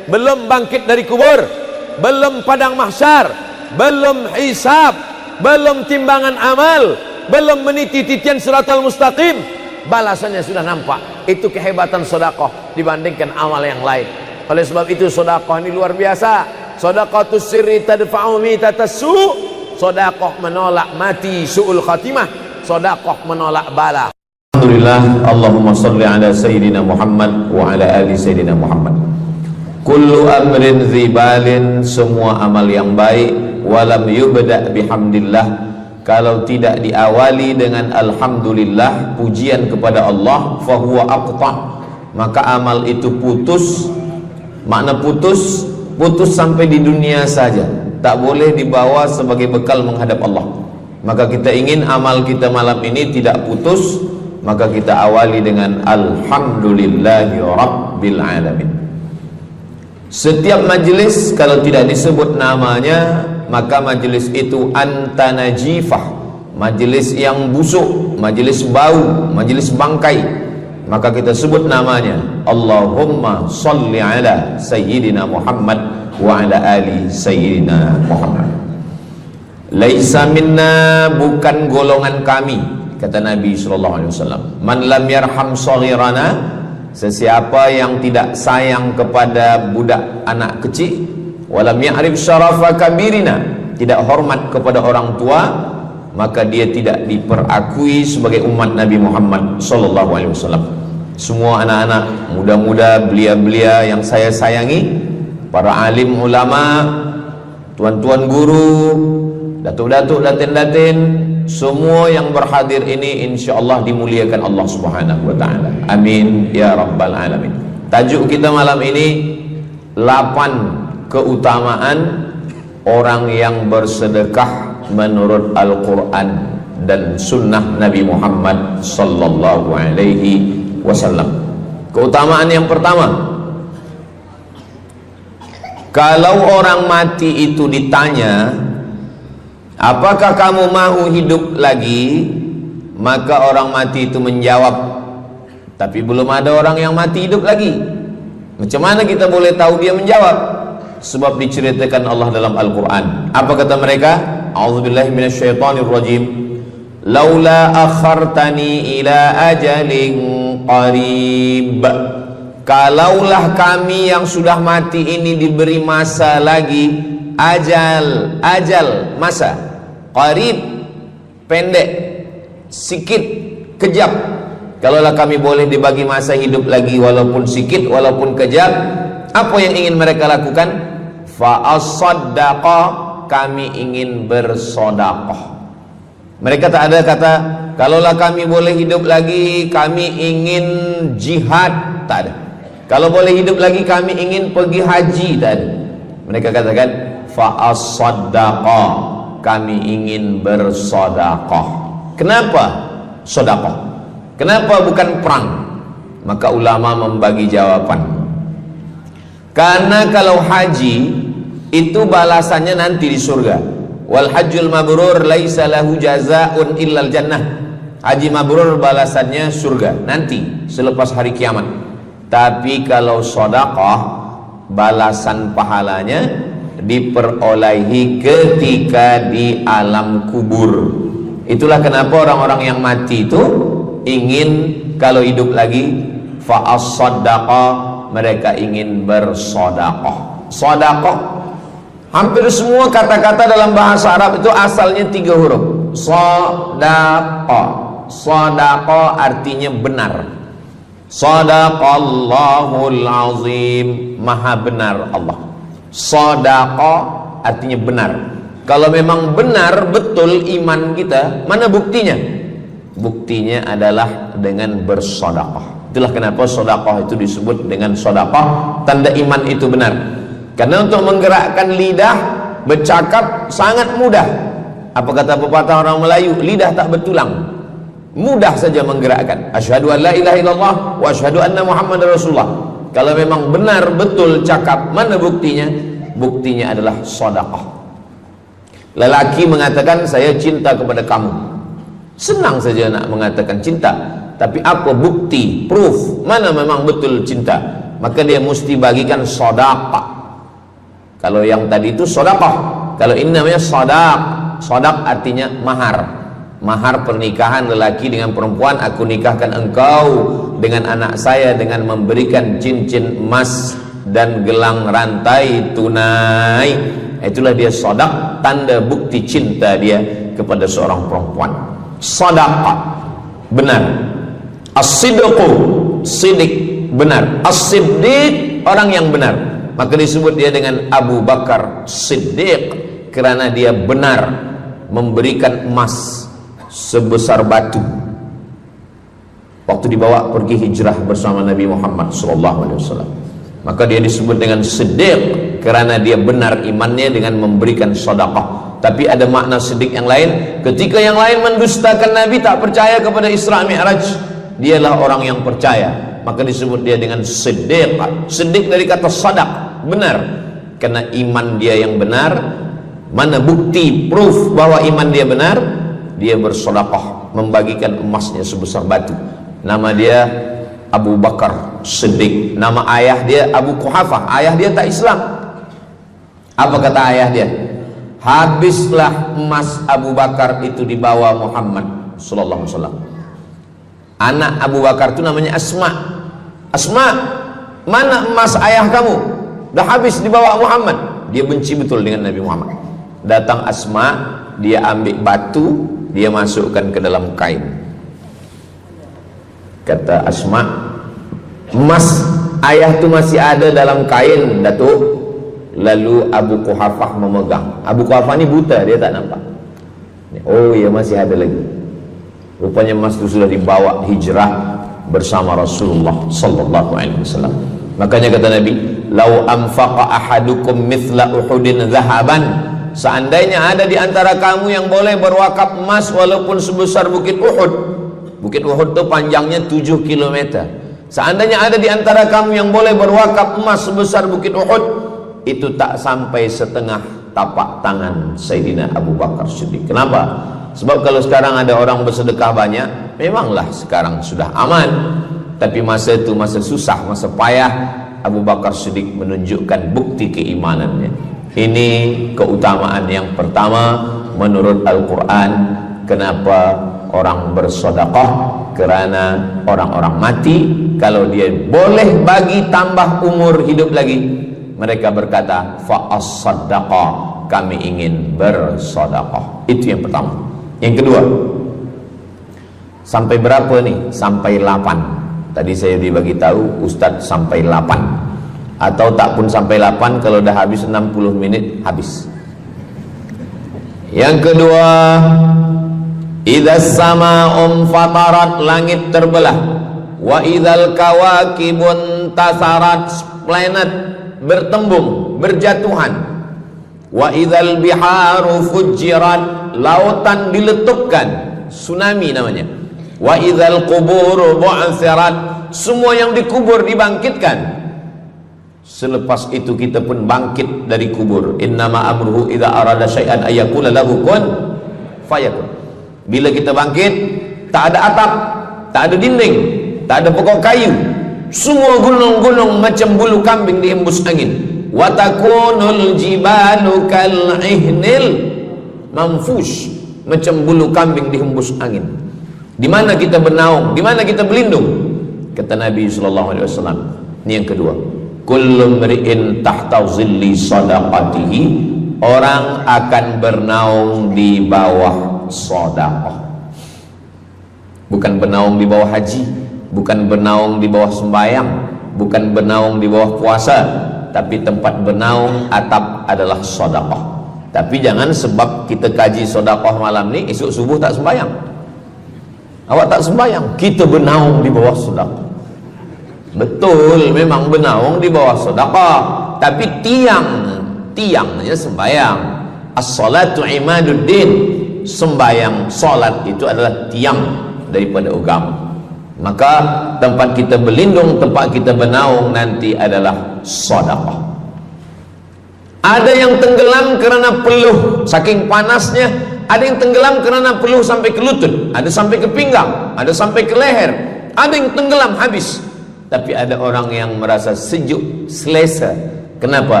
A: Belum bangkit dari kubur, belum padang mahsyar, belum hisab, belum timbangan amal, belum meniti titian siratal mustaqim, balasannya sudah nampak. Itu kehebatan sedekah dibandingkan amal yang lain. Oleh sebab itu sedekah ini luar biasa. Shadaqatus sirri tadfa'u mitatas su', sedekah menolak mati su'ul khatimah, sedekah menolak bala.
B: Alhamdulillah, Allahumma salli ala Sayyidina Muhammad wa ala ali Sayyidina Muhammad. Kullu amrin zibalin, semua amal yang baik, walam yubda' bihamdillah, kalau tidak diawali dengan alhamdulillah, pujian kepada Allah, fahuwa aqta', maka amal itu putus. Makna putus, putus sampai di dunia saja, tak boleh dibawa sebagai bekal menghadap Allah. Maka kita ingin amal kita malam ini tidak putus, maka kita awali dengan alhamdulillahi rabbil alamin. Setiap majelis kalau tidak disebut namanya, maka majelis itu antanajifah, majelis yang busuk, majelis bau, majelis bangkai. Maka kita sebut namanya, Allahumma salli ala Sayyidina Muhammad wa ala ali Sayyidina Muhammad. Laisa minna, bukan golongan kami, kata Nabi SAW. Man lam yarham saghirana, sesiapa yang tidak sayang kepada budak anak kecil, walam ya'rif syarafa kabirina, tidak hormat kepada orang tua, maka dia tidak diperakui sebagai umat Nabi Muhammad SAW. Semua anak-anak muda-muda, belia-belia yang saya sayangi, para alim ulama, tuan-tuan guru, datuk-datuk, datin-datin, semua yang berhadir ini insyaallah dimuliakan Allah Subhanahu wa taala. Amin ya rabbal alamin. Tajuk kita malam ini 8 keutamaan orang yang bersedekah menurut Al-Qur'an dan sunnah Nabi Muhammad sallallahu alaihi wasallam. Keutamaan yang pertama, kalau orang mati itu ditanya, apakah kamu mau hidup lagi? Maka orang mati itu menjawab, tapi belum ada orang yang mati hidup lagi. Macam mana kita boleh tahu dia menjawab? Sebab diceritakan Allah dalam Al-Quran. Apa kata mereka? A'udzubillahi minasyaitonirrajim. Laula akhartani ila ajalin qarib, kalaulah kami yang sudah mati ini diberi masa lagi, ajal masa, qarib pendek, sikit, kejap. Kalaulah kami boleh dibagi masa hidup lagi walaupun sikit, walaupun kejap, apa yang ingin mereka lakukan? Fa as-saddaqa, kami ingin bersodaqah. Mereka tak ada kata, kalaulah kami boleh hidup lagi, kami ingin jihad, tak ada. Kalau boleh hidup lagi, kami ingin pergi haji, tak ada. Mereka katakan, fa as-saddaqa, kami ingin bersodaqah. Kenapa sodaqah? Kenapa bukan perang? Maka ulama membagi jawaban. Karena kalau haji itu balasannya nanti di surga. Wal hajjul mabrur laisa lahu jazaa'un illal jannah. Haji mabrur balasannya surga nanti selepas hari kiamat. Tapi kalau sedekah, balasan pahalanya diperolehi ketika di alam kubur. Itulah kenapa orang-orang yang mati itu ingin kalau hidup lagi, fa as-sadaqah, mereka ingin bersedekah. Sedekah, hampir semua kata-kata dalam bahasa Arab itu asalnya 3 huruf. Shadaqah. Shadaqah artinya benar. Shadaqallahul azim, maha benar Allah. Shadaqah artinya benar. Kalau memang benar betul iman kita, mana buktinya? Buktinya adalah dengan bersedekah. Itulah kenapa sedekah itu disebut dengan sedekah, tanda iman itu benar. Karena untuk menggerakkan lidah bercakap sangat mudah. Apa kata pepatah orang Melayu? Lidah tak bertulang, mudah saja menggerakkan. Asyhadu an la ilaha illallah wa asyhadu anna Muhammadar Rasulullah. Kalau memang benar betul cakap, mana buktinya? Buktinya adalah sedekah. Lelaki mengatakan saya cinta kepada kamu, senang saja nak mengatakan cinta, tapi apa bukti, proof, mana memang betul cinta? Maka dia mesti bagikan sedekah. Kalau yang tadi itu sedekah, kalau ini namanya sadaq. Sadaq artinya mahar. Mahar pernikahan lelaki dengan perempuan, aku nikahkan engkau dengan anak saya dengan memberikan cincin emas dan gelang rantai tunai. Itulah dia sadaq, tanda bukti cinta dia kepada seorang perempuan. Sadaqah, benar. As-sidqu, sidik, benar. As-siddiq, orang yang benar. Maka disebut dia dengan Abu Bakar Siddiq, karena dia benar memberikan emas sebesar batu waktu dibawa pergi hijrah bersama Nabi Muhammad SAW. Maka dia disebut dengan Siddiq karena dia benar imannya dengan memberikan sedekah. Tapi ada makna siddiq yang lain. Ketika yang lain mendustakan Nabi, tak percaya kepada Isra Mi'raj, dialah orang yang percaya, maka disebut dia dengan siddiq. Siddiq dari kata sadaq, benar, karena iman dia yang benar. Mana bukti, proof bahwa iman dia benar? Dia bersedekah, membagikan emasnya sebesar batu. Nama dia Abu Bakar Siddiq. Nama ayah dia Abu Quhafah. Ayah dia tak Islam. Apa kata ayah dia? Habislah emas Abu Bakar itu dibawa Muhammad sallallahu alaihi wasallam. Anak Abu Bakar itu namanya Asma. Asma, mana emas ayah kamu? Dah habis dibawa Muhammad. Dia benci betul dengan Nabi Muhammad. Datang Asma, dia ambil batu, dia masukkan ke dalam kain. Kata Asma, emas ayah itu masih ada dalam kain, Datuk. Lalu Abu Quhafah memegang. Abu Quhafah ini buta, dia tak nampak. Oh ya, masih ada lagi. Rupanya emas itu sudah dibawa hijrah bersama Rasulullah sallallahu alaihi wasallam. Makanya kata Nabi, "Lau anfaqa ahadukum mithla Uhudin zahaban." Seandainya ada di antara kamu yang boleh berwakaf emas walaupun sebesar bukit Uhud. Bukit Uhud itu panjangnya 7 km. Seandainya ada di antara kamu yang boleh berwakaf emas sebesar bukit Uhud, itu tak sampai setengah tapak tangan Sayyidina Abu Bakar Siddiq. Kenapa? Sebab kalau sekarang ada orang bersedekah banyak, memanglah sekarang sudah aman. Tapi masa itu masa susah, masa payah, Abu Bakar Siddiq menunjukkan bukti keimanannya. Ini keutamaan yang pertama menurut Al-Quran. Kenapa orang bersedekah? Karena orang-orang mati, kalau dia boleh bagi tambah umur hidup lagi, mereka berkata, fa'as-sadaqah, kami ingin bersedekah. Itu yang pertama. Yang kedua, sampai berapa nih? Sampai 8. Tadi saya dibagi tahu Ustadz sampai 8. Atau tak pun sampai 8, kalau dah habis 60 menit habis. Yang kedua, idzas sama'un fatarat, langit terbelah. Wa idzal kawakibun tasarat, planet bertembung, berjatuhan. Wa idzal biharu fujirat, lautan diletupkan, tsunami namanya. Wa idzal quburu bu'athirat, semua yang dikubur dibangkitkan. Selepas itu kita pun bangkit dari kubur. Innama amruhu idza arada syai'an ayyaqula lahu kun fayakun. Bila kita bangkit, tak ada atap, tak ada dinding, tak ada pokok kayu. Semua gunung-gunung macam bulu kambing dihembus angin. Wa takunul jibalu kal ihnil manfush, macam bulu kambing dihembus angin. Di mana kita bernaung? Di mana kita berlindung? Kata Nabi sallallahu alaihi wasallam. Ini yang kedua. Kullu mri'in tahta zilli sadaqatihi, orang akan bernaung di bawah sedekah. Bukan bernaung di bawah haji, bukan bernaung di bawah sembahyang, bukan bernaung di bawah puasa, tapi tempat bernaung atap adalah sedekah. Tapi jangan sebab kita kaji sedekah malam ni, esok subuh tak sembahyang. Awak tak sembahyang, kita bernaung di bawah sedekah. Betul, memang bernaung di bawah sedekah, tapi tiangnya sembahyang. As-salatu imaduddin, sembahyang, salat itu adalah tiang daripada agama. Maka tempat kita berlindung, tempat kita bernaung nanti adalah sedekah. Ada yang tenggelam kerana peluh saking panasnya, ada yang tenggelam kerana peluh sampai ke lutut, ada sampai ke pinggang, ada sampai ke leher, ada yang tenggelam habis. Tapi ada orang yang merasa sejuk, selesa. Kenapa?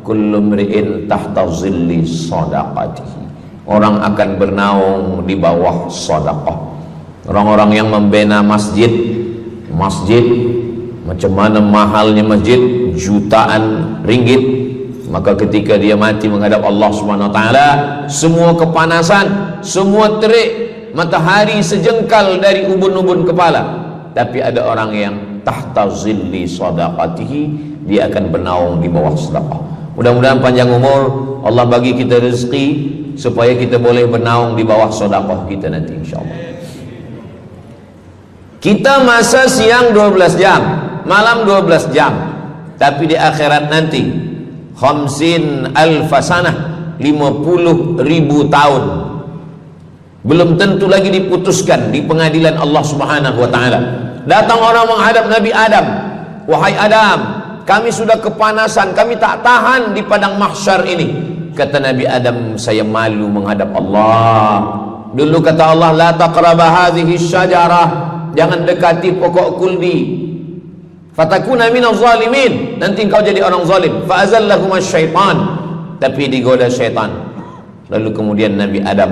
B: Kullu mri'in tahta zilli sadaqatihi, orang akan bernaung di bawah sedekah. Orang-orang yang membina masjid, macam mana mahalnya masjid, jutaan ringgit, maka ketika dia mati menghadap Allah Subhanahu wa taala, semua kepanasan, semua terik matahari sejengkal dari ubun-ubun kepala, tapi ada orang yang tahta zilli sadaqatihi, dia akan bernaung di bawah sedekah. Mudah-mudahan panjang umur, Allah bagi kita rezeki supaya kita boleh bernaung di bawah sedekah kita nanti insyaallah. Kita masa siang 12 jam, malam 12 jam, tapi di akhirat nanti 50.000 sanah, 50.000 tahun, belum tentu lagi diputuskan di pengadilan Allah Subhanahu wa taala. Datang orang menghadap Nabi Adam, "Wahai Adam, kami sudah kepanasan, kami tak tahan di padang mahsyar ini." Kata Nabi Adam, "Saya malu menghadap Allah." Dulu kata Allah, "La taqraba hadhihi syajarah." Jangan dekati pokok kuldi. Fatakuna minaz zalimin. Nanti engkau jadi orang zalim. Fa azallahuma syaitan. Tapi digoda syaitan. Lalu kemudian Nabi Adam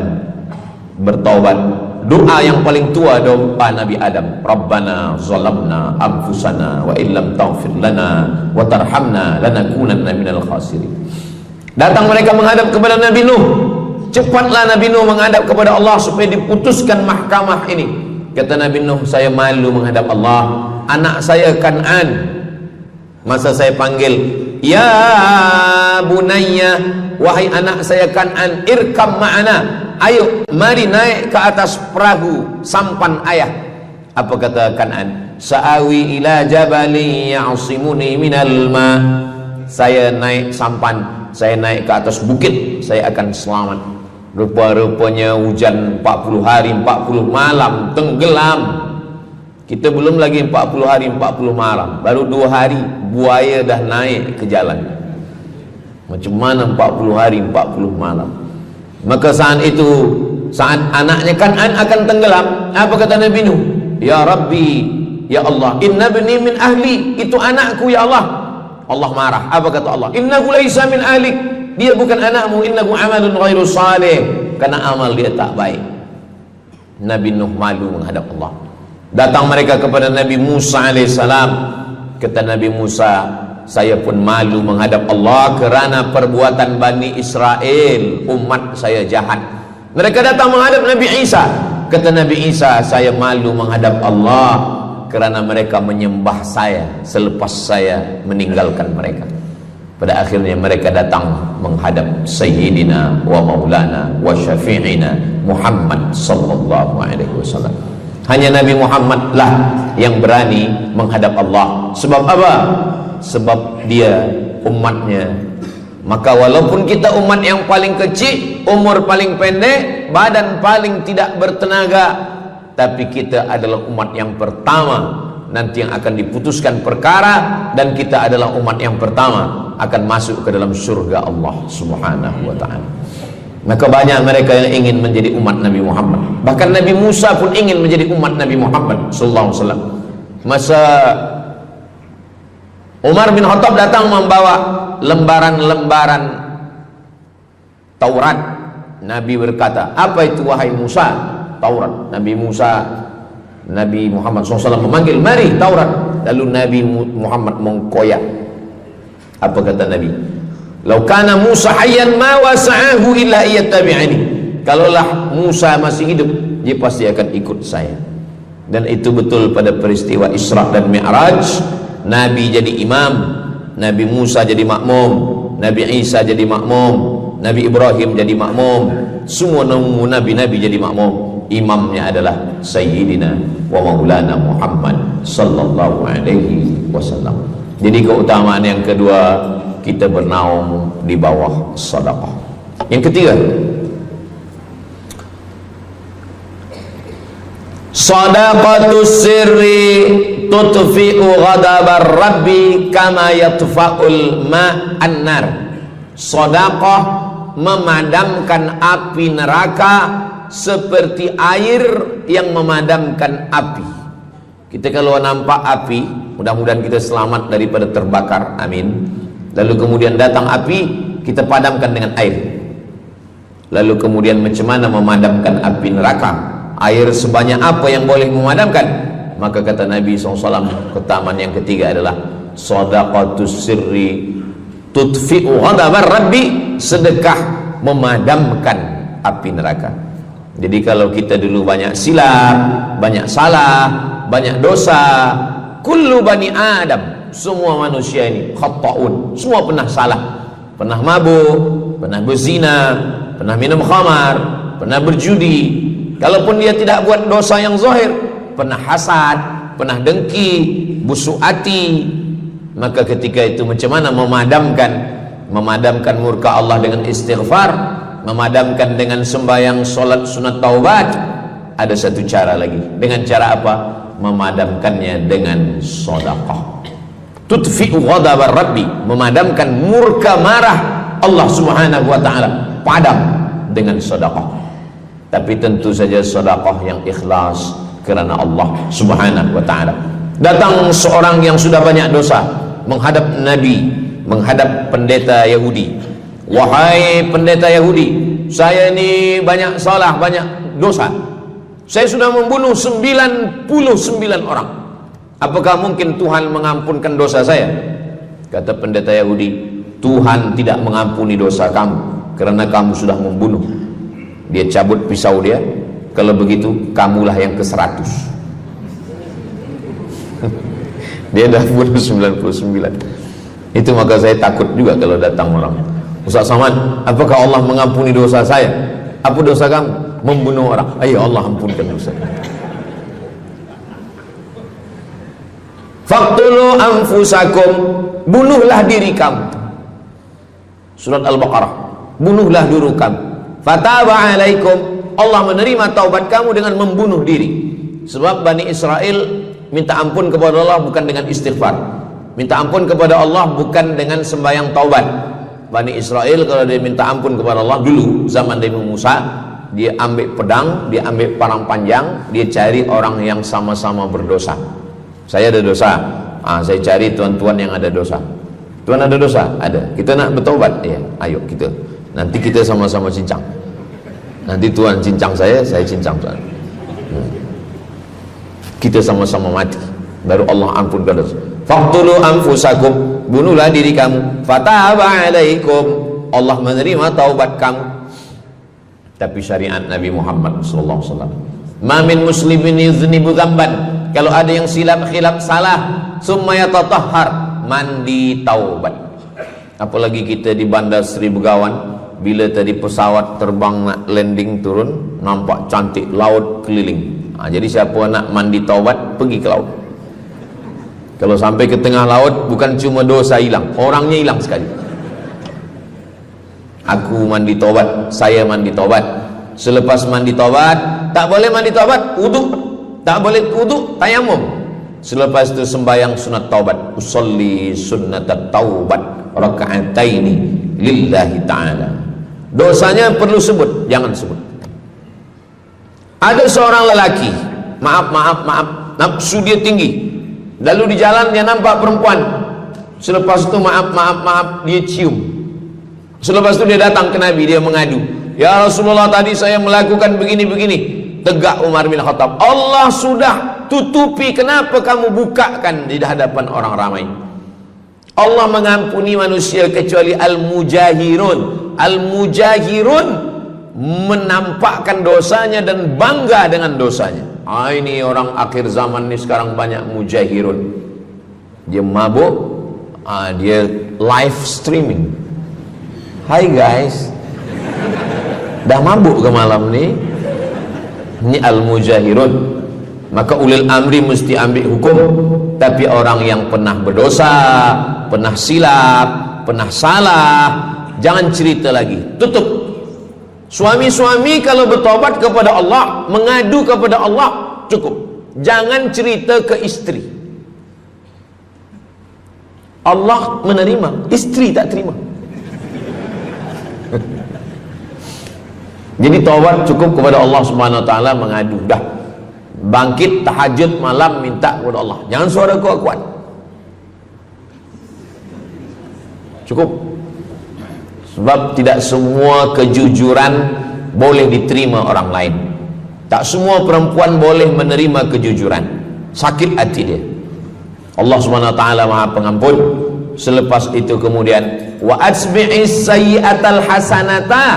B: bertaubat. Doa yang paling tua doa Nabi Adam, Rabbana zalamna anfusana wa illam taghfir lana wa tarhamna lanakunanna minal khasirin. Datang mereka menghadap kepada Nabi Nuh. Cepatlah Nabi Nuh menghadap kepada Allah supaya diputuskan mahkamah ini. Kata Nabi Nuh, "Saya malu menghadap Allah. Anak saya Kan'an, masa saya panggil, ya bunayya, wahai anak saya Kan'an, irkam ma'ana, ayo mari naik ke atas perahu sampan ayah." Apa kata Kan'an? "Sa'awi ila jabali ya'simuni minal ma." Saya naik sampan, saya naik ke atas bukit, saya akan selamat. Rupa-rupanya hujan 40 hari 40 malam, tenggelam. Kita belum lagi 40 hari 40 malam, baru 2 hari buaya dah naik ke jalan. Macam mana 40 hari 40 malam? Maka saat itu, saat anaknya Kan'an akan tenggelam, apa kata Nabi Nuh? "Ya Rabbi, ya Allah, inna bani min ahli." Itu anakku ya Allah. Allah marah. Apa kata Allah? "Innahu laisa min ahlik." Dia bukan anakmu. "Innahu amalun ghairu salih." Karena amal dia tak baik. Nabi Nuh malu menghadap Allah. Datang mereka kepada Nabi Musa alaihissalam. Kata Nabi Musa, "Saya pun malu menghadap Allah kerana perbuatan Bani Israel, umat saya jahat." Mereka datang menghadap Nabi Isa. Kata Nabi Isa, "Saya malu menghadap Allah kerana mereka menyembah saya selepas saya meninggalkan mereka." Pada akhirnya mereka datang menghadap Sayyidina wa Maulana wa Syafi'ina Muhammad sallallahu alaihi wasallam. Hanya Nabi Muhammad lah yang berani menghadap Allah. Sebab apa? Sebab dia umatnya. Maka walaupun kita umat yang paling kecil, umur paling pendek, badan paling tidak bertenaga, tapi kita adalah umat yang pertama nanti yang akan diputuskan perkara, dan kita adalah umat yang pertama akan masuk ke dalam surga Allah Subhanahu wa ta'ala. Maka banyak mereka yang ingin menjadi umat Nabi Muhammad. Bahkan Nabi Musa pun ingin menjadi umat Nabi Muhammad sallallahu alaihi wasallam. Masa Umar bin Khattab datang membawa lembaran-lembaran Taurat, Nabi berkata, "Apa itu wahai Musa?" Taurat. Nabi Muhammad SAW memanggil, "Mari Taurat." Lalu Nabi Muhammad mengkoyak. Apa kata Nabi? "Lau kana Musa hayyan ma wasa'ahu illa iyattabi'ani." Kalaulah Musa masih hidup, dia pasti akan ikut saya. Dan itu betul pada peristiwa Isra dan Mi'raj. Nabi jadi imam, Nabi Musa jadi makmum, Nabi Isa jadi makmum, Nabi Ibrahim jadi makmum, semua nabi-nabi jadi makmum. Imamnya adalah Sayyidina wa Maulana Muhammad sallallahu alaihi wasallam. Jadi keutamaan yang kedua, kita bernaung di bawah sedekah. Yang ketiga, shadaqatus sirri tutfi'u ghadabar rabbi kama yatfa'ul ma'an nar. Sedekah memadamkan api neraka seperti air yang memadamkan api. Kita kalau nampak api, mudah-mudahan kita selamat daripada terbakar, amin. Lalu kemudian datang api, kita padamkan dengan air. Lalu kemudian macam mana memadamkan api neraka? Air sebanyak apa yang boleh memadamkan? Maka kata Nabi SAW, keutamaan yang ketiga adalah shadaqatus sirri tutfi'u ghadabar rabbi, sedekah memadamkan api neraka. Jadi kalau kita dulu banyak silap, banyak salah, banyak dosa. Kullu bani Adam, semua manusia ini khata'un, semua pernah salah, pernah mabuk, pernah berzina, pernah minum khamar, pernah berjudi. Kalaupun dia tidak buat dosa yang zahir, pernah hasad, pernah dengki, busuk hati. Maka ketika itu macam mana memadamkan murka Allah dengan istighfar, memadamkan dengan sembahyang, solat, sunat, taubat? Ada satu cara lagi. Dengan cara apa? Memadamkannya dengan sedekah. Tudfi'u ghadabar rabbi, memadamkan murka marah Allah Subhanahu wa taala, padam dengan sedekah. Tapi tentu saja sedekah yang ikhlas kerana Allah Subhanahu wa taala. Datang seorang yang sudah banyak dosa menghadap Nabi, menghadap pendeta Yahudi. Wahai pendeta Yahudi, saya ini banyak salah, banyak dosa. Saya sudah membunuh 99 orang. Apakah mungkin Tuhan mengampunkan dosa saya? Kata pendeta Yahudi, Tuhan tidak mengampuni dosa kamu kerana kamu sudah membunuh. Dia cabut pisau dia. Kalau begitu, kamulah yang ke-100. Dia dah bunuh 99. Itu maka saya takut juga kalau datang orang. Ustaz Samad, apakah Allah mengampuni dosa saya? Apa dosa kamu? Membunuh orang. Ayo Allah ampunkan dosa. Faqtulu anfusakum, bunuhlah diri kamu. Surat Al-Baqarah. Bunuhlah diri kamu. Fataba alaikum, Allah menerima taubat kamu dengan membunuh diri. Sebab Bani Israel minta ampun kepada Allah bukan dengan istighfar. Minta ampun kepada Allah bukan dengan sembahyang taubat. Bani Israel kalau dia minta ampun kepada Allah dulu zaman Nabi Musa, dia ambil pedang, dia ambil parang panjang, dia cari orang yang sama-sama berdosa. Saya ada dosa, saya cari tuan-tuan yang ada dosa. Tuan ada dosa? Ada. Kita nak bertaubat? Ya, ayo kita. Nanti kita sama-sama cincang. Nanti tuan cincang saya cincang tuan. Kita sama-sama mati. Baru Allah ampunkan dosa. Faqtulu anfusakum, bunuhlah diri kamu. Fataba alaikum, Allah menerima taubat kamu. Tapi syariat Nabi Muhammad sallallahu alaihi wasallam, ma min muslimin yuznibu dzamban, kalau ada yang silap khilaf salah, summa yatatahhar, mandi taubat. Apalagi kita di Bandar Seri Begawan, bila tadi pesawat terbang nak landing turun, nampak cantik laut keliling. Jadi siapa nak mandi taubat, pergi ke laut. Kalau sampai ke tengah laut, bukan cuma dosa hilang, orangnya hilang sekali. Aku mandi taubat, saya mandi taubat. Selepas mandi taubat, tak boleh mandi taubat, wudu. Tak boleh wudu, tayamum. Selepas itu sembahyang sunat taubat. Usolli sunnatat taubat raka'ataini lillahi ta'ala. Dosanya perlu sebut, jangan sebut. Ada seorang lelaki, maaf, nafsu dia tinggi. Lalu di jalan dia nampak perempuan. Selepas itu maaf, dia cium. Selepas itu dia datang ke Nabi, dia mengadu, ya Rasulullah, tadi saya melakukan begini-begini. Tegak Umar bin Khattab, Allah sudah tutupi, kenapa kamu bukakan di hadapan orang ramai? Allah mengampuni manusia kecuali al-mujahirun. Al-mujahirun menampakkan dosanya dan bangga dengan dosanya. Ini orang akhir zaman ini sekarang banyak mujahirun. Dia mabuk, dia live streaming. Hai guys, dah mabuk ke malam ni? Ini al-mujahirun. Maka ulil amri mesti ambil hukum. Tapi orang yang pernah berdosa, pernah silap, pernah salah, jangan cerita lagi, tutup. Suami-suami kalau bertobat kepada Allah, mengadu kepada Allah, cukup. Jangan cerita ke istri. Allah menerima, istri tak terima. Jadi taubat cukup kepada Allah Subhanahu wa taala, mengadu dah. Bangkit tahajud malam minta kepada Allah. Jangan suara kuat-kuat. Cukup. Sebab tidak semua kejujuran boleh diterima orang lain. Tak semua perempuan boleh menerima kejujuran. Sakit hati dia. Allah Subhanahu wa taala Maha Pengampun. Selepas itu kemudian wa asbi'is sayyi'atal hasanata,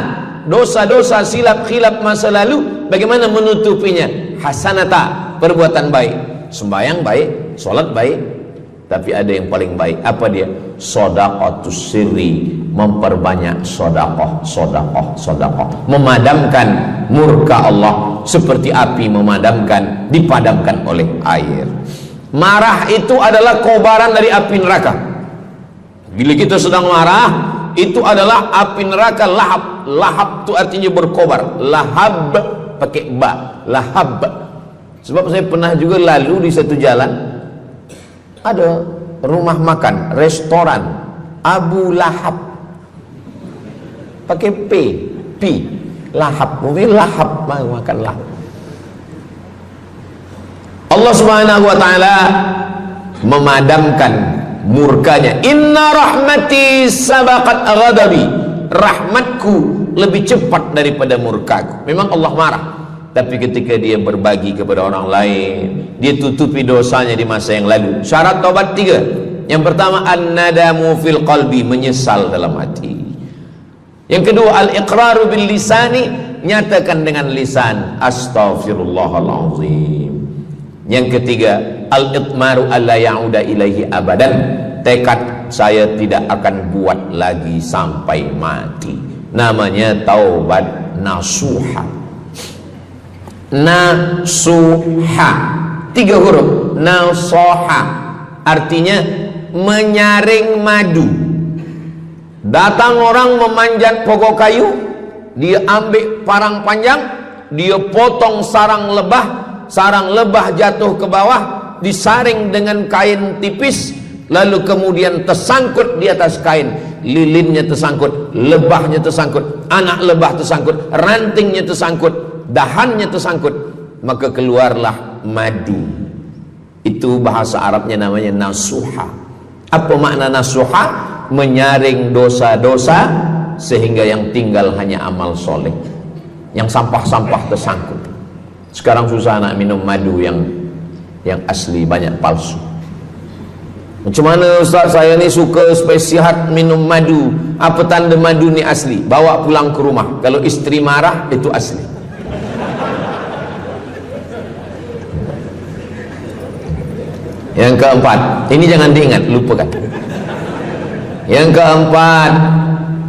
B: dosa-dosa silap khilaf masa lalu bagaimana menutupinya? Hasanata, perbuatan baik. sembahyang baik, sholat baik, tapi ada yang paling baik. Apa dia? Shadaqatus sirri, memperbanyak sedekah, sedekah, sedekah, memadamkan murka Allah seperti api dipadamkan oleh air. Marah itu adalah kobaran dari api neraka. Bila kita sedang marah, itu adalah api neraka lahab. Lahab itu artinya berkobar. Lahab pakai ba, lahab. Sebab saya pernah juga lalu di satu jalan, ada rumah makan, restoran Abu Lahab, pakai P, lahab, mungkin lahab, makan lahab. Allah Subhanahu wa taala memadamkan murkanya. Inna rahmati sabaqat ghadabi, rahmatku lebih cepat daripada murkaku. Memang Allah marah, tapi ketika dia berbagi kepada orang lain, dia tutupi dosanya di masa yang lalu. Syarat taubat 3. Yang pertama, an-nadamu fil qalbi, menyesal dalam hati. Yang kedua, al-iqraru bil lisani, nyatakan dengan lisan, astaghfirullahalazim. Yang ketiga, al-itmaru alla ya'uda ilaihi abadan, tekad saya tidak akan buat lagi sampai mati. Namanya taubat nasuha. Nasuha, 3 huruf. Nasoha artinya menyaring madu. Datang orang memanjat pokok kayu, dia ambil parang panjang, dia potong sarang lebah jatuh ke bawah, disaring dengan kain tipis, lalu kemudian tersangkut di atas kain. Lilinnya tersangkut, lebahnya tersangkut, anak lebah tersangkut, rantingnya tersangkut, dahannya tersangkut, maka keluarlah madu. Itu bahasa Arabnya namanya nasuha. Apa makna nasuha? Menyaring dosa-dosa sehingga yang tinggal hanya amal soleh, yang sampah-sampah tersangkut. Sekarang susah nak minum madu yang asli, banyak palsu. Macam mana Ustaz, saya ni suka spesihat minum madu. Apa tanda madu ni asli? Bawa pulang ke rumah, kalau istri marah itu asli. Yang keempat, ini jangan diingat, lupakan. Yang keempat,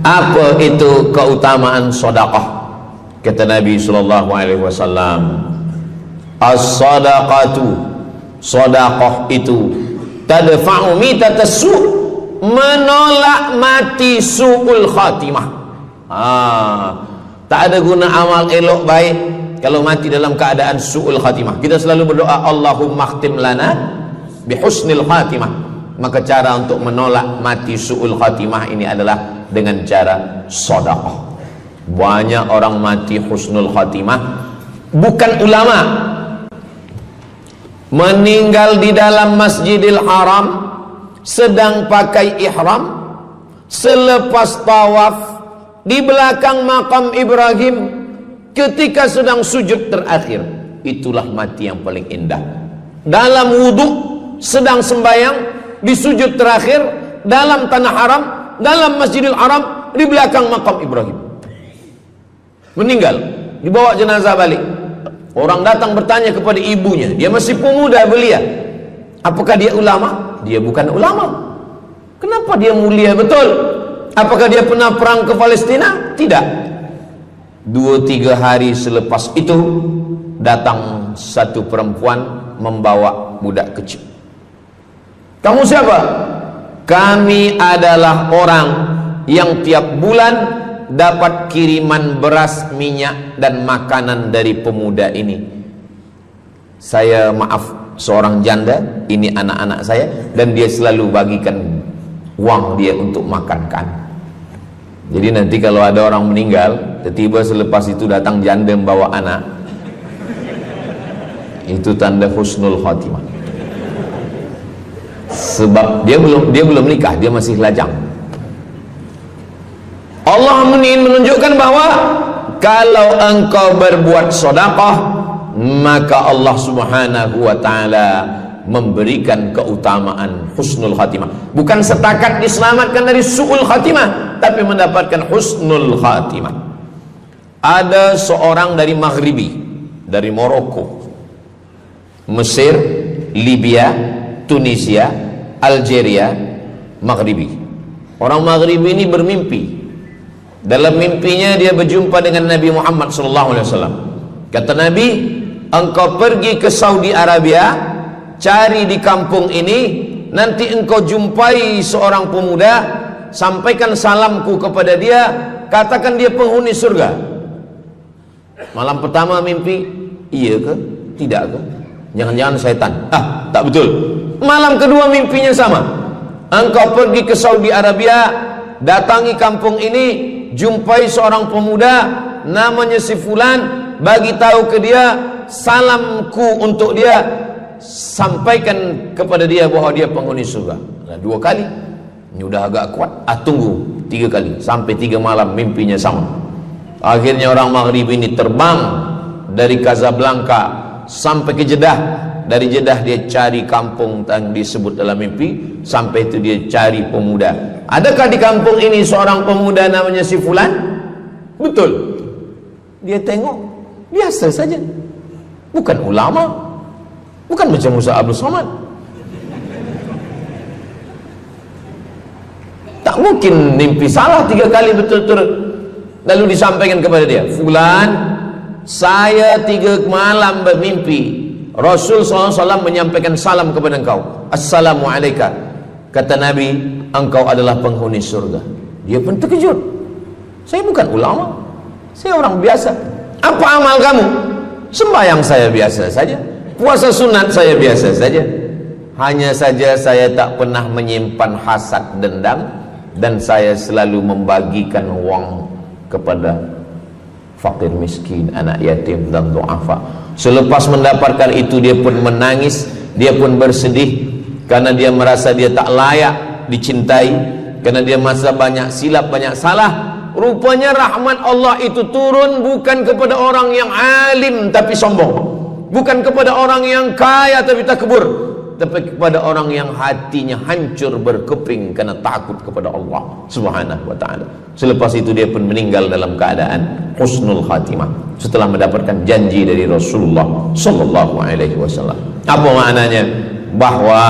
B: apa itu keutamaan sedekah? Kata Nabi sallallahu alaihi wasallam, as-sadaqatu, sedekah itu tadfa'u mitatas su', menolak mati su'ul khatimah. Tak ada guna amal elok baik kalau mati dalam keadaan su'ul khatimah. Kita selalu berdoa, Allahumma khtim lana bihusnil khatimah. Maka cara untuk menolak mati su'ul khatimah ini adalah dengan cara sedekah. Banyak orang mati husnul khatimah, bukan ulama, meninggal di dalam Masjidil Haram sedang pakai ihram, selepas tawaf di belakang makam Ibrahim ketika sedang sujud terakhir. Itulah mati yang paling indah. Dalam wudhu sedang sembahyang, di sujud terakhir dalam tanah haram, dalam Masjidil Haram, di belakang makam Ibrahim. Meninggal, dibawa jenazah balik. Orang datang bertanya kepada ibunya, dia masih pemuda belia, apakah dia ulama? Dia bukan ulama. Kenapa dia mulia betul? Apakah dia pernah perang ke Palestina? Tidak. 2-3 hari selepas itu datang satu perempuan membawa budak kecil. Kamu siapa? Kami adalah orang yang tiap bulan dapat kiriman beras, minyak dan makanan dari pemuda ini. Saya maaf, seorang janda, ini anak-anak saya, dan dia selalu bagikan uang dia untuk makan kami. Jadi nanti kalau ada orang meninggal, tiba-tiba selepas itu datang janda membawa anak, itu tanda husnul khatimah. Sebab dia belum nikah, dia masih lajang. Allah menunjukkan bahwa kalau engkau berbuat sedekah, maka Allah Subhanahu wa taala memberikan keutamaan husnul khatimah. Bukan setakat diselamatkan dari su'ul khatimah, tapi mendapatkan husnul khatimah. Ada seorang dari Maghribi, dari Maroko, Mesir, Libya, Tunisia, Algeria, Maghribi. Orang Maghribi ini bermimpi. Dalam mimpinya dia berjumpa dengan Nabi Muhammad SAW. Kata Nabi, engkau pergi ke Saudi Arabia, cari di kampung ini, nanti engkau jumpai seorang pemuda, sampaikan salamku kepada dia, katakan dia penghuni surga. Malam pertama mimpi, iya ke? Tidak ke? Jangan-jangan syaitan. Tak betul. Malam kedua mimpinya sama. Engkau pergi ke Saudi Arabia, datangi kampung ini, jumpai seorang pemuda namanya si fulan, bagi tahu ke dia, salamku untuk dia, sampaikan kepada dia bahwa dia penghuni surga. Nah, 2 kali. Ini udah agak kuat. Tunggu 3 kali, sampai 3 malam mimpinya sama. Akhirnya orang Maghrib ini terbang dari Casablanca sampai ke Jeddah. Dari Jeddah dia cari kampung yang disebut dalam mimpi. Sampai itu dia cari pemuda. Adakah di kampung ini seorang pemuda namanya si fulan? Betul. Dia tengok, biasa saja. Bukan ulama, bukan macam Musa Abdul Somad. Tak mungkin mimpi salah 3 kali betul-betul. Lalu disampaikan kepada dia, fulan, saya 3 malam bermimpi Rasul SAW menyampaikan salam kepada engkau. Assalamualaikum. Kata Nabi, engkau adalah penghuni surga. Dia pun terkejut. Saya bukan ulama, saya orang biasa. Apa amal kamu? Sembahyang saya biasa saja, puasa sunat saya biasa saja. Hanya saja saya tak pernah menyimpan hasad dendam, dan saya selalu membagikan uang kepada fakir miskin, anak yatim dan du'afa. Selepas mendapatkan itu dia pun menangis, dia pun bersedih karena dia merasa dia tak layak dicintai, karena dia merasa banyak silap, banyak salah. Rupanya rahmat Allah itu turun bukan kepada orang yang alim tapi sombong, bukan kepada orang yang kaya tapi takbur, tapi kepada orang yang hatinya hancur berkeping karena takut kepada Allah Subhanahu wa ta'ala. Selepas itu dia pun meninggal dalam keadaan husnul khatimah setelah mendapatkan janji dari Rasulullah sallallahu alaihi wasallam. Apa maknanya? Bahwa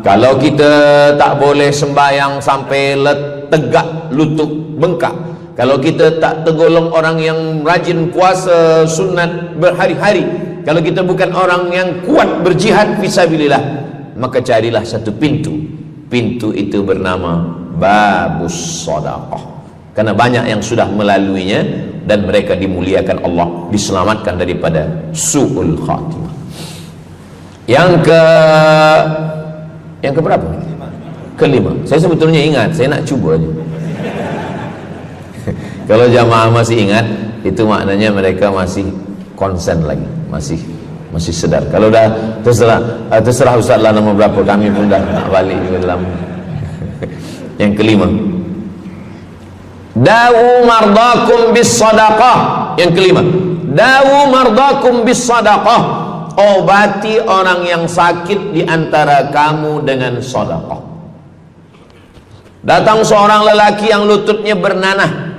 B: kalau kita tak boleh sembahyang sampai tegak lutut bengkak, kalau kita tak tergolong orang yang rajin puasa sunat berhari-hari, kalau kita bukan orang yang kuat berjihad fisabilillah, maka carilah satu pintu. Pintu itu bernama babus sedekah. Karena banyak yang sudah melaluinya dan mereka dimuliakan Allah, diselamatkan daripada su'ul khatimah. Yang ke berapa? Kelima. Saya sebetulnya ingat, saya nak cuba aja. Kalau jamaah masih ingat, itu maknanya mereka masih konsen lagi, masih sedar. Kalau dah terserah Ustaz lah nama berapa, kami pun dah nak balik ke dalam. Yang kelima, dawu mardakum bis sadaqah. Yang kelima, dawu mardakum bis sadaqah. Obati orang yang sakit di antara kamu dengan sedekah. Datang seorang lelaki yang lututnya bernanah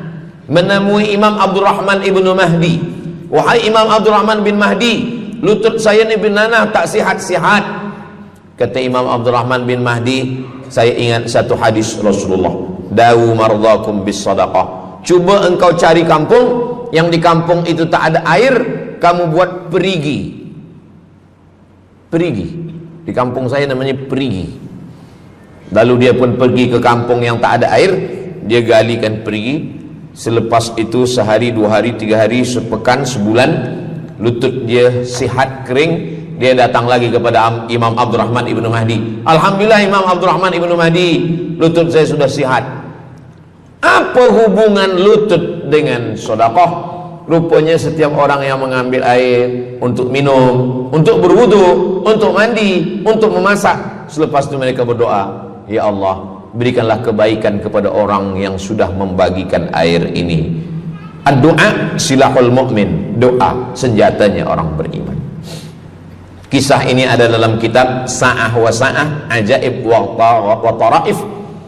B: menemui Imam Abdurrahman ibnu Mahdi. Wahai Imam Abdurrahman bin Mahdi, lutut saya ni bernanah tak sihat-sihat. Kata Imam Abdurrahman bin Mahdi, saya ingat satu hadis Rasulullah, dawu mardakum bis sadaqah. Cuba engkau cari kampung yang di kampung itu tak ada air, kamu buat perigi. Perigi, di kampung saya namanya perigi. Lalu dia pun pergi ke kampung yang tak ada air, dia galikan perigi. Selepas itu sehari, 2 hari, 3 hari, sepekan, sebulan, lutut dia sihat kering. Dia datang lagi kepada Imam Abdurrahman ibnu Mahdi. Alhamdulillah Imam Abdurrahman ibnu Mahdi, lutut saya sudah sihat. Apa hubungan lutut dengan sedekah? Rupanya setiap orang yang mengambil air untuk minum, untuk berwudu, untuk mandi, untuk memasak, selepas itu mereka berdoa, ya Allah, berikanlah kebaikan kepada orang yang sudah membagikan air ini. Ad-du'a silahul mu'min, doa senjatanya orang beriman. Kisah ini ada dalam kitab Sa'ah wa Sa'ah, Ajaib wa Taraif.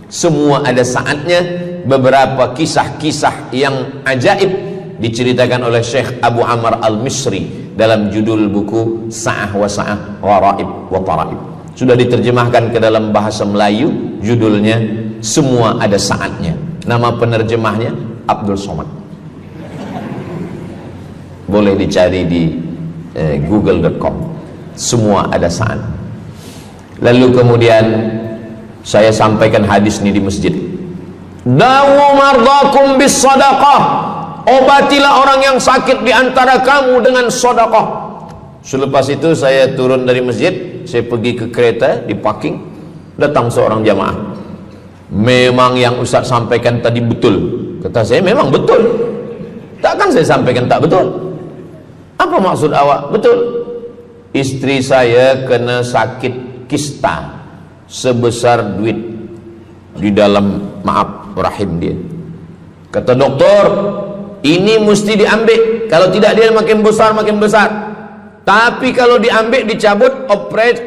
B: Semua ada saatnya. Beberapa kisah-kisah yang ajaib diceritakan oleh Syekh Abu Amr Al-Misri dalam judul buku Sa'ah wa Sa'ah Gharaib wa Taraib. Sudah diterjemahkan ke dalam bahasa Melayu, judulnya Semua Ada Saatnya. Nama penerjemahnya Abdul Somad. Boleh dicari di google.com. Semua ada saat. Lalu kemudian saya sampaikan hadis ini di masjid. Dawu mardakum bis sadaqah. Obatilah orang yang sakit di antara kamu dengan sedekah. Selepas itu saya turun dari masjid, saya pergi ke kereta, di parking, datang seorang jamaah. Memang yang Ustaz sampaikan tadi betul. Kata saya, memang betul. Takkan saya sampaikan tak betul? Apa maksud awak? Betul. Istri saya kena sakit kista sebesar duit di dalam, maaf, rahim dia. Kata doktor, ini mesti diambil. Kalau tidak dia makin besar, makin besar. Tapi kalau diambil, dicabut, operate,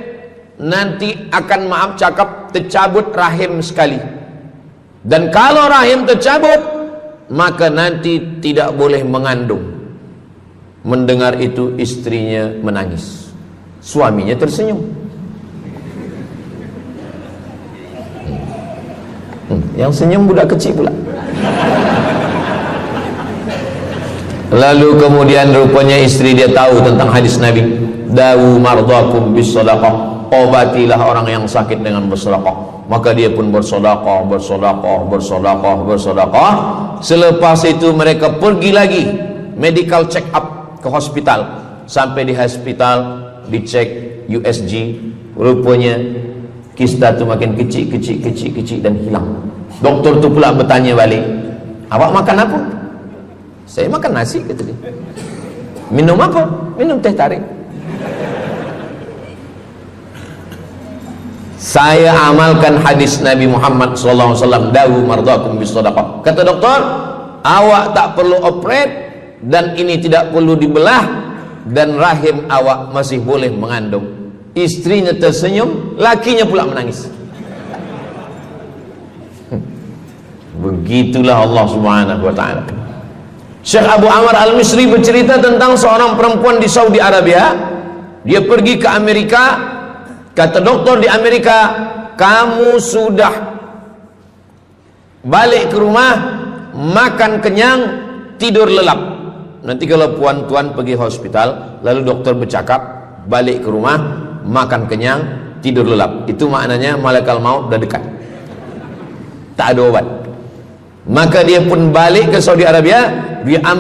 B: nanti akan, maaf cakap, tercabut rahim sekali. Dan kalau rahim tercabut, maka nanti tidak boleh mengandung. Mendengar itu istrinya menangis, suaminya tersenyum. Yang senyum budak kecil pula. Lalu kemudian rupanya istri dia tahu tentang hadis Nabi, dawu mardakum bis sadaqah. Obatilah orang yang sakit dengan bersedekah. Maka dia pun bersedekah, bersedekah, bersedekah, bersedekah. Selepas itu mereka pergi lagi medical check up ke hospital. Sampai di hospital dicek USG, rupanya kista itu makin kecil, kecil, kecil, kecil dan hilang. Doktor tu pula bertanya balik, awak makan apa? Saya makan nasi, kata dia. Minum apa? Minum teh tarik. Saya amalkan hadis Nabi Muhammad SAW, dawu mardakum bis sadaqah. Kata doktor, awak tak perlu operate dan ini tidak perlu dibelah, dan rahim awak masih boleh mengandung. Istrinya tersenyum, lakinya pula menangis. Begitulah Allah Subhanahu wa ta'ala. Syekh Abu Amr Al-Misri bercerita tentang seorang perempuan di Saudi Arabia. Dia pergi ke Amerika. Kata doktor di Amerika, kamu sudah balik ke rumah, makan kenyang, tidur lelap. Nanti kalau puan-tuan pergi hospital, lalu dokter bercakap, balik ke rumah, makan kenyang, tidur lelap. Itu maknanya malaikat maut dah dekat, tak ada obat. Maka dia pun balik ke Saudi Arabia. Dia ambil